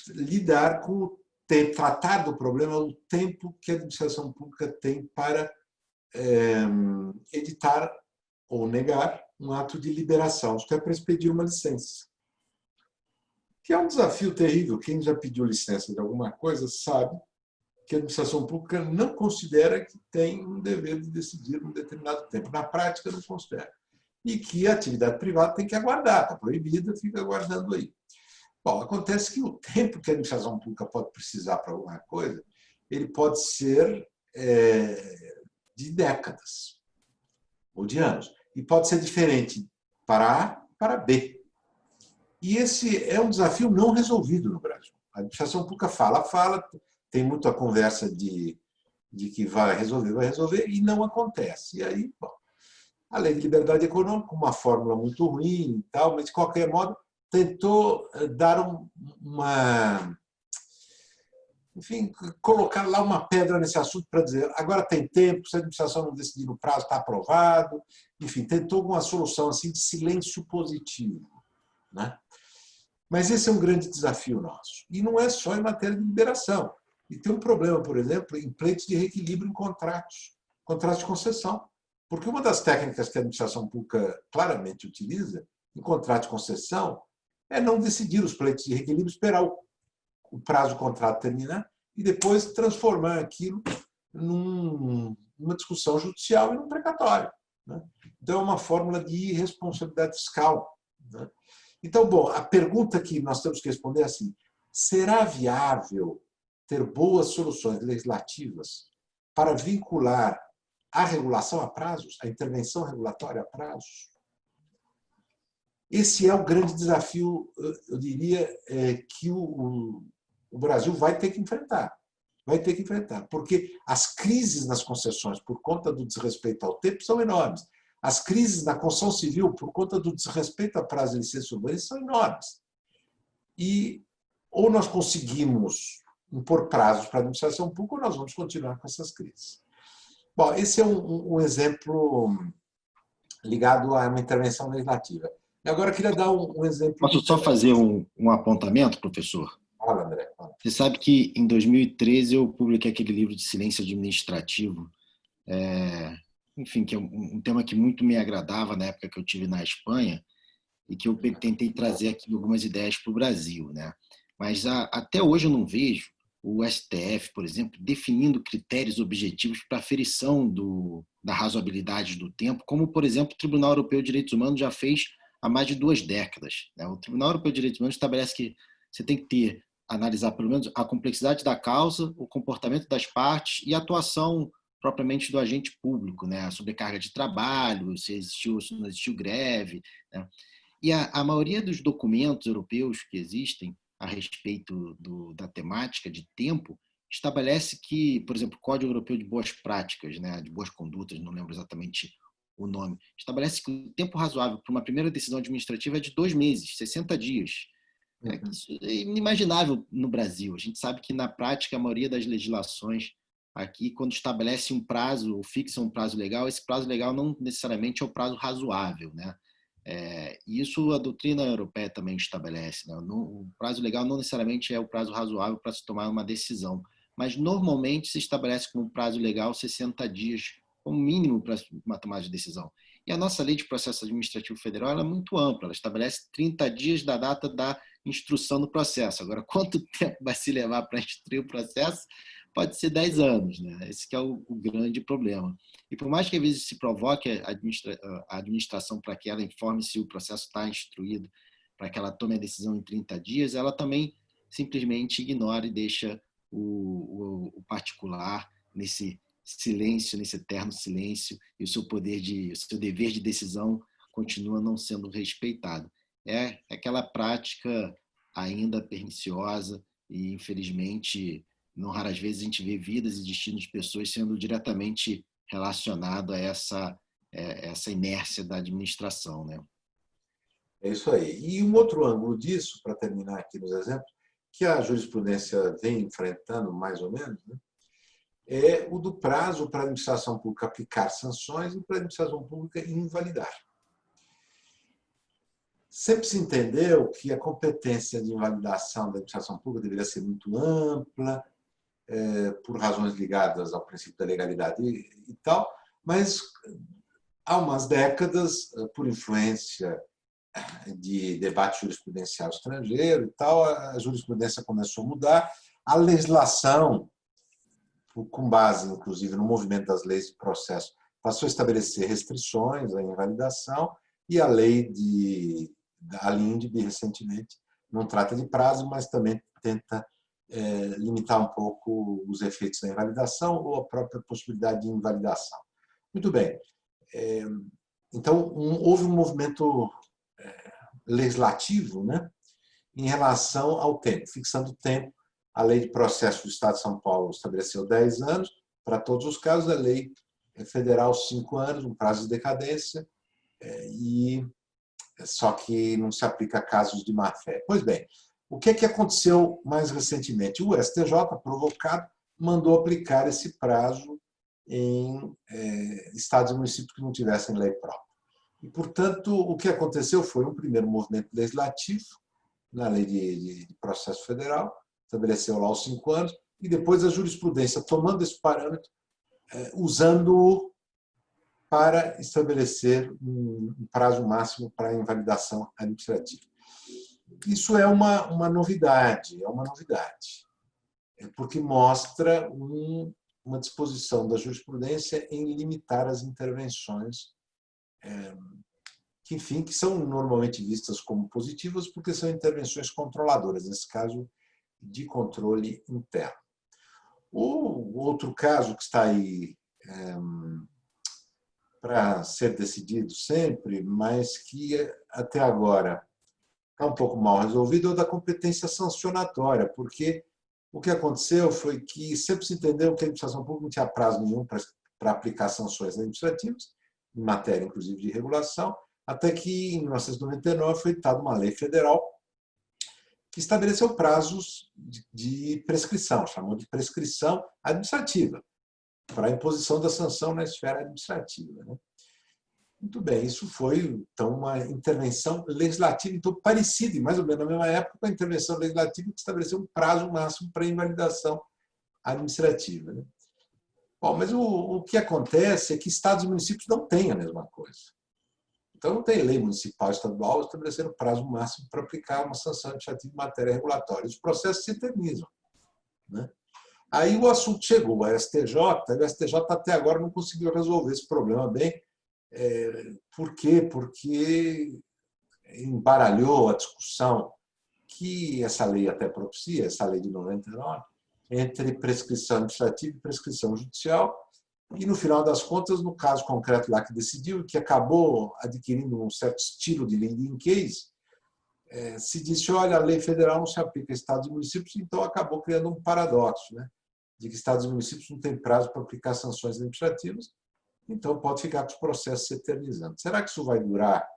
B: lidar com o tempo, tratar do problema do tempo que a administração pública tem para editar ou negar um ato de liberação, isto é, para expedir uma licença. Que é um desafio terrível. Quem já pediu licença de alguma coisa sabe que a administração pública não considera que tem um dever de decidir um determinado tempo. Na prática, não considera. E que a atividade privada tem que aguardar, está proibida, fica aguardando aí. Bom, acontece que o tempo que a administração pública pode precisar para alguma coisa, ele pode ser de décadas ou de anos. E pode ser diferente para A e para B. E esse é um desafio não resolvido no Brasil. A administração pública fala, tem muita conversa de que vai resolver, e não acontece. E aí, bom, a Lei de Liberdade Econômica, uma fórmula muito ruim e tal, mas, de qualquer modo, tentou dar enfim, colocar lá uma pedra nesse assunto para dizer agora tem tempo, se a administração não decidir no prazo, está aprovado. Enfim, tentou alguma solução assim de silêncio positivo, né? Mas esse é um grande desafio nosso. E não é só em matéria de liberação. E tem um problema, por exemplo, em pleitos de reequilíbrio em contratos de concessão. Porque uma das técnicas que a administração pública claramente utiliza em contrato de concessão é não decidir os pleitos de reequilíbrio, esperar o prazo do contrato terminar e depois transformar aquilo numa discussão judicial e num precatório, né? Então, é uma fórmula de irresponsabilidade fiscal, né? Então, bom, a pergunta que nós temos que responder é assim: será viável ter boas soluções legislativas para vincular a regulação a prazos, a intervenção regulatória a prazos? Esse é o grande desafio, eu diria, que o Brasil vai ter que enfrentar. Vai ter que enfrentar, porque as crises nas concessões por conta do desrespeito ao tempo são enormes. As crises na construção civil por conta do desrespeito a prazo de licença urbanística são enormes. E ou nós conseguimos impor prazos para a administração pública ou nós vamos continuar com essas crises. Bom, esse é um exemplo ligado a uma intervenção legislativa. Agora, eu queria dar um exemplo...
C: Posso só fazer um apontamento, professor?
B: Fala, André. Fala.
C: Você sabe que, em 2013, eu publiquei aquele livro de silêncio administrativo, enfim, que é um tema que muito me agradava na época que eu estive na Espanha e que eu tentei trazer aqui algumas ideias para o Brasil, né? Mas até hoje eu não vejo o STF, por exemplo, definindo critérios objetivos para aferição da razoabilidade do tempo, como, por exemplo, o Tribunal Europeu de Direitos Humanos já fez há mais de 2 décadas, né? O Tribunal Europeu de Direitos Humanos estabelece que você tem que analisar pelo menos a complexidade da causa, o comportamento das partes e a atuação propriamente do agente público, né? A sobrecarga de trabalho, se existiu ou se não existiu greve, né? E a maioria dos documentos europeus que existem a respeito da temática de tempo estabelece que, por exemplo, o Código Europeu de Boas Práticas, né, de Boas Condutas, não lembro exatamente o nome, estabelece que o tempo razoável para uma primeira decisão administrativa é de 2 meses, 60 dias. Isso é inimaginável no Brasil. A gente sabe que, na prática, a maioria das legislações aqui, quando estabelece um prazo ou fixa um prazo legal, esse prazo legal não necessariamente é o prazo razoável, né? Isso a doutrina europeia também estabelece, né? O prazo legal não necessariamente é o prazo razoável para se tomar uma decisão, mas normalmente se estabelece como prazo legal 60 dias como mínimo para uma tomada de decisão. E a nossa lei de processo administrativo federal ela é muito ampla, ela estabelece 30 dias da data da instrução do processo. Agora, quanto tempo vai se levar para instruir o processo? Pode ser 10 anos, né? Esse que é o grande problema. E por mais que às vezes se provoque a administração para que ela informe se o processo está instruído, para que ela tome a decisão em 30 dias, ela também simplesmente ignora e deixa o particular nesse silêncio, nesse eterno silêncio, e o seu dever de decisão continua não sendo respeitado. É aquela prática ainda perniciosa e, infelizmente, não raras vezes a gente vê vidas e destinos de pessoas sendo diretamente relacionado a essa inércia da administração, né?
B: É isso aí. E um outro ângulo disso, para terminar aqui nos exemplos, que a jurisprudência vem enfrentando mais ou menos, né, é o do prazo para a administração pública aplicar sanções e para a administração pública invalidar. Sempre se entendeu que a competência de invalidação da administração pública deveria ser muito ampla, por razões ligadas ao princípio da legalidade e tal, mas há umas décadas, por influência de debate jurisprudencial estrangeiro e tal, a jurisprudência começou a mudar, a legislação, com base, inclusive, no movimento das leis de processo, passou a estabelecer restrições à invalidação e a LINDB, recentemente, não trata de prazo, mas também tenta limitar um pouco os efeitos da invalidação ou a própria possibilidade de invalidação. Muito bem. Então, houve um movimento legislativo, né, em relação ao tempo, fixando o tempo. A lei de processo do Estado de São Paulo estabeleceu 10 anos para todos os casos, a lei federal 5 anos, um prazo de decadência, e só que não se aplica a casos de má-fé. Pois bem, o que é que aconteceu mais recentemente? O STJ, provocado, mandou aplicar esse prazo em estados e municípios que não tivessem lei própria. E, portanto, o que aconteceu foi um primeiro movimento legislativo na lei de processo federal, estabeleceu lá os 5 anos, e depois a jurisprudência, tomando esse parâmetro, usando-o para estabelecer um prazo máximo para a invalidação administrativa. Isso é uma novidade, porque mostra uma disposição da jurisprudência em limitar as intervenções que, enfim, que são normalmente vistas como positivas porque são intervenções controladoras, nesse caso, de controle interno. O outro caso que está aí para ser decidido sempre, mas que até agora está um pouco mal resolvido, é o da competência sancionatória, porque o que aconteceu foi que sempre se entendeu que a administração pública não tinha prazo nenhum para aplicar sanções administrativas, em matéria, inclusive, de regulação, até que, em 1999, foi editada uma lei federal que estabeleceu prazos de prescrição, chamou de prescrição administrativa, para a imposição da sanção na esfera administrativa. Né? Muito bem, isso foi, então, uma intervenção legislativa, então, parecida, mais ou menos na mesma época, com a intervenção legislativa que estabeleceu um prazo máximo para a invalidação administrativa. Né? Bom, mas o que acontece é que estados e municípios não têm a mesma coisa. Então, não tem lei municipal e estadual estabelecendo prazo máximo para aplicar uma sanção administrativa em matéria regulatória. Os processos se eternizam. Né? Aí o assunto chegou ao STJ, e o STJ até agora não conseguiu resolver esse problema bem. Por quê? Porque embaralhou a discussão que essa lei até propicia, essa lei de 99, entre prescrição administrativa e prescrição judicial, e, no final das contas, no caso concreto lá que decidiu, que acabou adquirindo um certo estilo de leading case, se disse, olha, a lei federal não se aplica a estados e municípios, então acabou criando um paradoxo, né? De que estados e municípios não têm prazo para aplicar sanções administrativas, então pode ficar com os processos se eternizando. Será que isso vai durar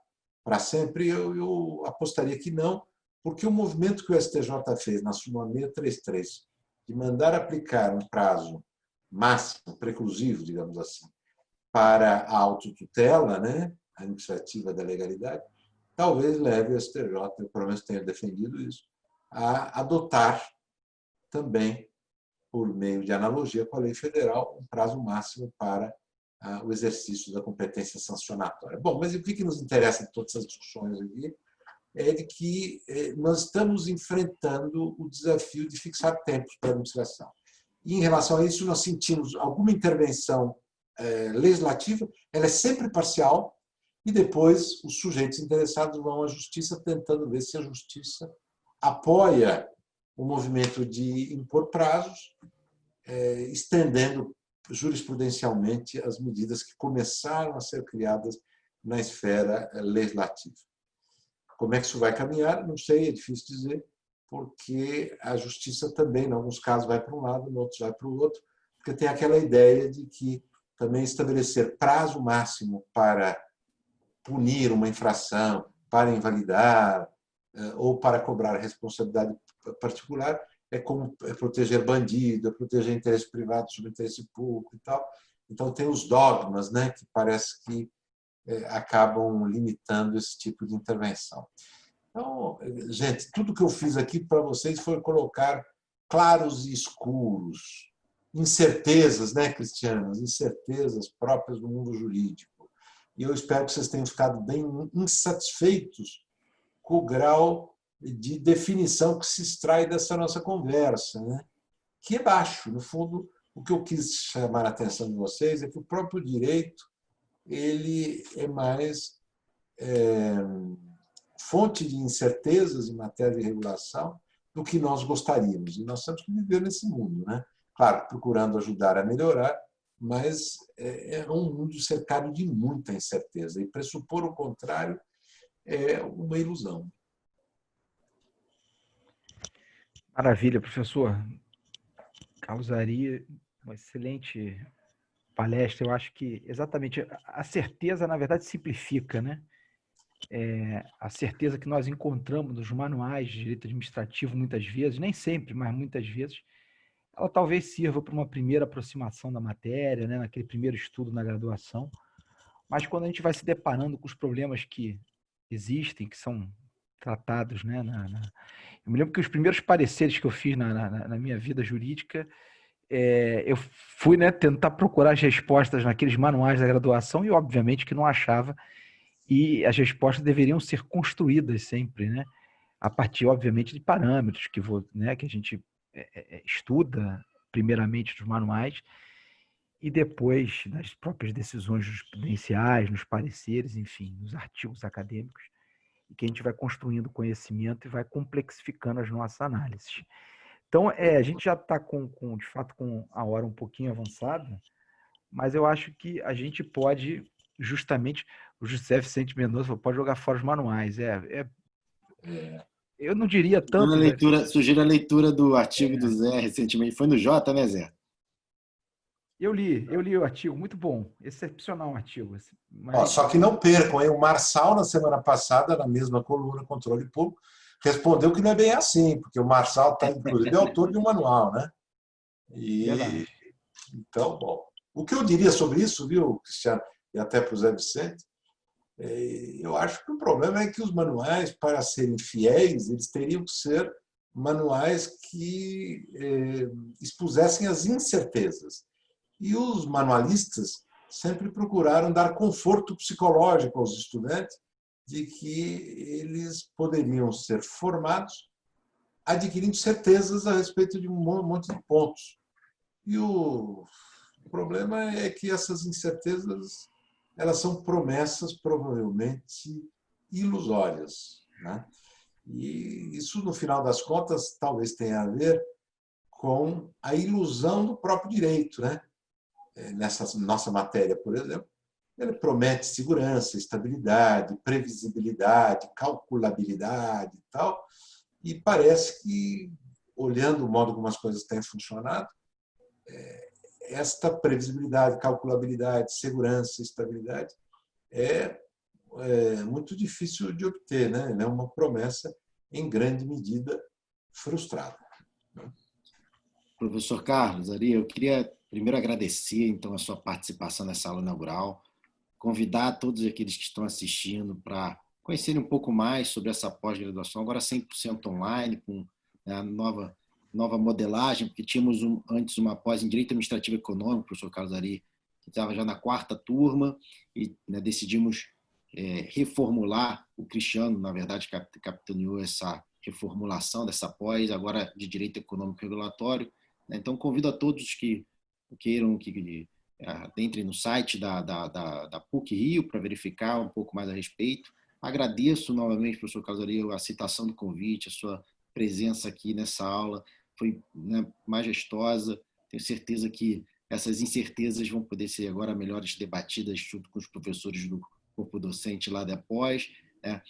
B: para sempre? Eu apostaria que não, porque o movimento que o STJ fez na súmula 633, de mandar aplicar um prazo máximo, preclusivo, digamos assim, para a autotutela, né, administrativa da legalidade, talvez leve o STJ, eu pelo menos tenho defendido isso, a adotar também, por meio de analogia com a lei federal, um prazo máximo para o exercício da competência sancionatória. Bom, mas o que nos interessa em todas essas discussões aqui é de que nós estamos enfrentando o desafio de fixar tempos para a administração. E, em relação a isso, nós sentimos alguma intervenção legislativa, ela é sempre parcial, e depois os sujeitos interessados vão à justiça tentando ver se a justiça apoia o movimento de impor prazos, estendendo jurisprudencialmente as medidas que começaram a ser criadas na esfera legislativa. Como é que isso vai caminhar? Não sei, é difícil dizer, porque a justiça também, em alguns casos, vai para um lado, em outros vai para o outro, porque tem aquela ideia de que também estabelecer prazo máximo para punir uma infração, para invalidar ou para cobrar responsabilidade particular é como proteger bandido, é proteger interesse privado sobre interesse público e tal. Então, tem os dogmas, né, que parece que acabam limitando esse tipo de intervenção. Então, gente, tudo que eu fiz aqui para vocês foi colocar claros e escuros, incertezas, né, Cristianas? Incertezas próprias do mundo jurídico. E eu espero que vocês tenham ficado bem insatisfeitos com o grau de definição que se extrai dessa nossa conversa, né? Que é baixo. No fundo, o que eu quis chamar a atenção de vocês é que o próprio direito ele é mais fonte de incertezas em matéria de regulação do que nós gostaríamos. E nós temos que viver nesse mundo, né? Claro, procurando ajudar a melhorar, mas é um mundo cercado de muita incerteza. E pressupor o contrário é uma ilusão.
A: Maravilha, professor. Carlos Ari, uma excelente palestra. Eu acho que exatamente a certeza, na verdade, simplifica, né? a certeza que nós encontramos nos manuais de direito administrativo muitas vezes, nem sempre, mas muitas vezes, ela talvez sirva para uma primeira aproximação da matéria, né, naquele primeiro estudo na graduação, mas quando a gente vai se deparando com os problemas que existem, que são tratados, né, eu me lembro que os primeiros pareceres que eu fiz na minha vida jurídica, eu fui, né, tentar procurar as respostas naqueles manuais da graduação e, obviamente, que não achava, e as respostas deveriam ser construídas sempre, né, a partir, obviamente, de parâmetros né, que a gente estuda, primeiramente, dos manuais, e depois nas próprias decisões jurisprudenciais, nos pareceres, enfim, nos artigos acadêmicos, e que a gente vai construindo conhecimento e vai complexificando as nossas análises. Então, a gente já está, de fato, com a hora um pouquinho avançada, mas eu acho que a gente pode, justamente, o José Vicente Mendonça pode jogar fora os manuais. Eu não diria tanto...
C: Sugiro a leitura do artigo do Zé recentemente. Foi no Jota, né, Zé?
A: Eu li o artigo, muito bom, excepcional o artigo.
B: Mas... Só que não percam, hein? O Marçal, na semana passada, na mesma coluna Controle Público, respondeu que não é bem assim, porque o Marçal está, inclusive, autor de um manual, né? Então, bom. O que eu diria sobre isso, viu, Cristiano, e até para o Zé Vicente, eu acho que o problema é que os manuais, para serem fiéis, eles teriam que ser manuais que expusessem as incertezas. E os manualistas sempre procuraram dar conforto psicológico aos estudantes de que eles poderiam ser formados adquirindo certezas a respeito de um monte de pontos. E o problema é que essas incertezas, elas são promessas provavelmente ilusórias, né? E isso, no final das contas, talvez tenha a ver com a ilusão do próprio direito, né? Nessa nossa matéria, por exemplo, ele promete segurança, estabilidade, previsibilidade, calculabilidade e tal, e parece que, olhando o modo como as coisas têm funcionado, esta previsibilidade, calculabilidade, segurança, estabilidade é muito difícil de obter, né? É uma promessa, em grande medida, frustrada.
C: Professor Carlos Ari, eu queria primeiro agradecer então a sua participação nessa aula inaugural, convidar todos aqueles que estão assistindo para conhecerem um pouco mais sobre essa pós-graduação, agora 100% online, com a nova modelagem, porque tínhamos antes uma pós em Direito Administrativo e Econômico, professor Carlos Ari, que estava já na 4ª turma, e decidimos reformular, o Cristiano, na verdade, capitaneou essa reformulação dessa pós, agora de Direito Econômico e Regulatório. Então, convido a todos que queiram que entrem no site da PUC-Rio para verificar um pouco mais a respeito. Agradeço novamente, professor Carlos Ari, a aceitação do convite, a sua presença aqui nessa aula foi, né, majestosa. Tenho certeza que essas incertezas vão poder ser agora melhores debatidas junto com os professores do corpo docente lá da pós, né,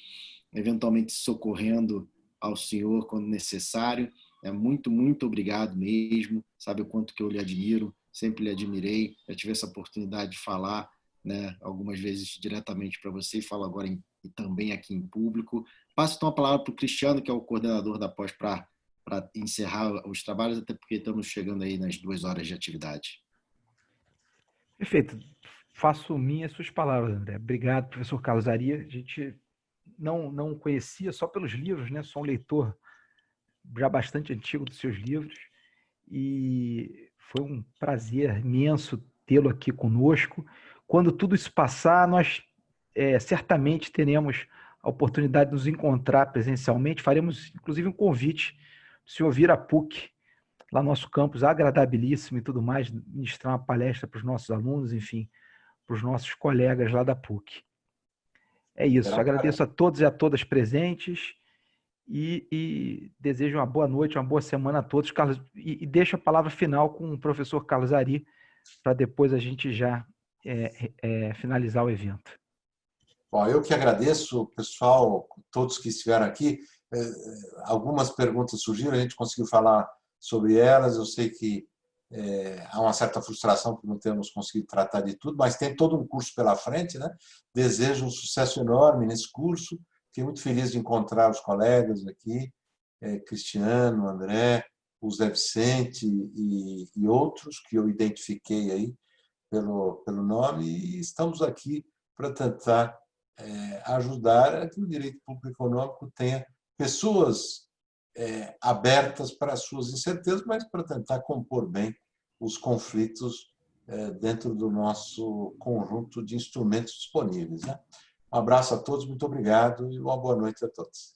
C: eventualmente socorrendo ao senhor quando necessário. Muito, muito obrigado mesmo. Sabe o quanto que eu lhe admiro, sempre lhe admirei. Já tive essa oportunidade de falar, né, algumas vezes diretamente para você, e falo agora e também aqui em público. Passo então a palavra para o Cristiano, que é o coordenador da pós, para encerrar os trabalhos, até porque estamos chegando aí nas 2 horas de atividade.
A: Perfeito. Faço minhas suas palavras, André. Obrigado, professor Carlos Ari. A gente não conhecia só pelos livros, né? Sou um leitor já bastante antigo dos seus livros, e foi um prazer imenso tê-lo aqui conosco. Quando tudo isso passar, nós certamente teremos a oportunidade de nos encontrar presencialmente. Faremos, inclusive, um convite para o senhor vir à PUC, lá no nosso campus agradabilíssimo e tudo mais, ministrar uma palestra para os nossos alunos, enfim, para os nossos colegas lá da PUC. É isso. Agradeço a todos e a todas presentes e desejo uma boa noite, uma boa semana a todos. Carlos, e deixo a palavra final com o professor Carlos Ari, para depois a gente já finalizar o evento.
B: Bom, eu que agradeço, pessoal, todos que estiveram aqui. Algumas perguntas surgiram, a gente conseguiu falar sobre elas. Eu sei que há uma certa frustração por não termos conseguido tratar de tudo, mas tem todo um curso pela frente, né? Desejo um sucesso enorme nesse curso. Fiquei muito feliz de encontrar os colegas aqui, Cristiano, André, o Zé Vicente e outros que eu identifiquei aí pelo nome, e estamos aqui para tentar ajudar a que o direito público econômico tenha pessoas abertas para as suas incertezas, mas para tentar compor bem os conflitos dentro do nosso conjunto de instrumentos disponíveis, né? Um abraço a todos, muito obrigado e uma boa noite a todos.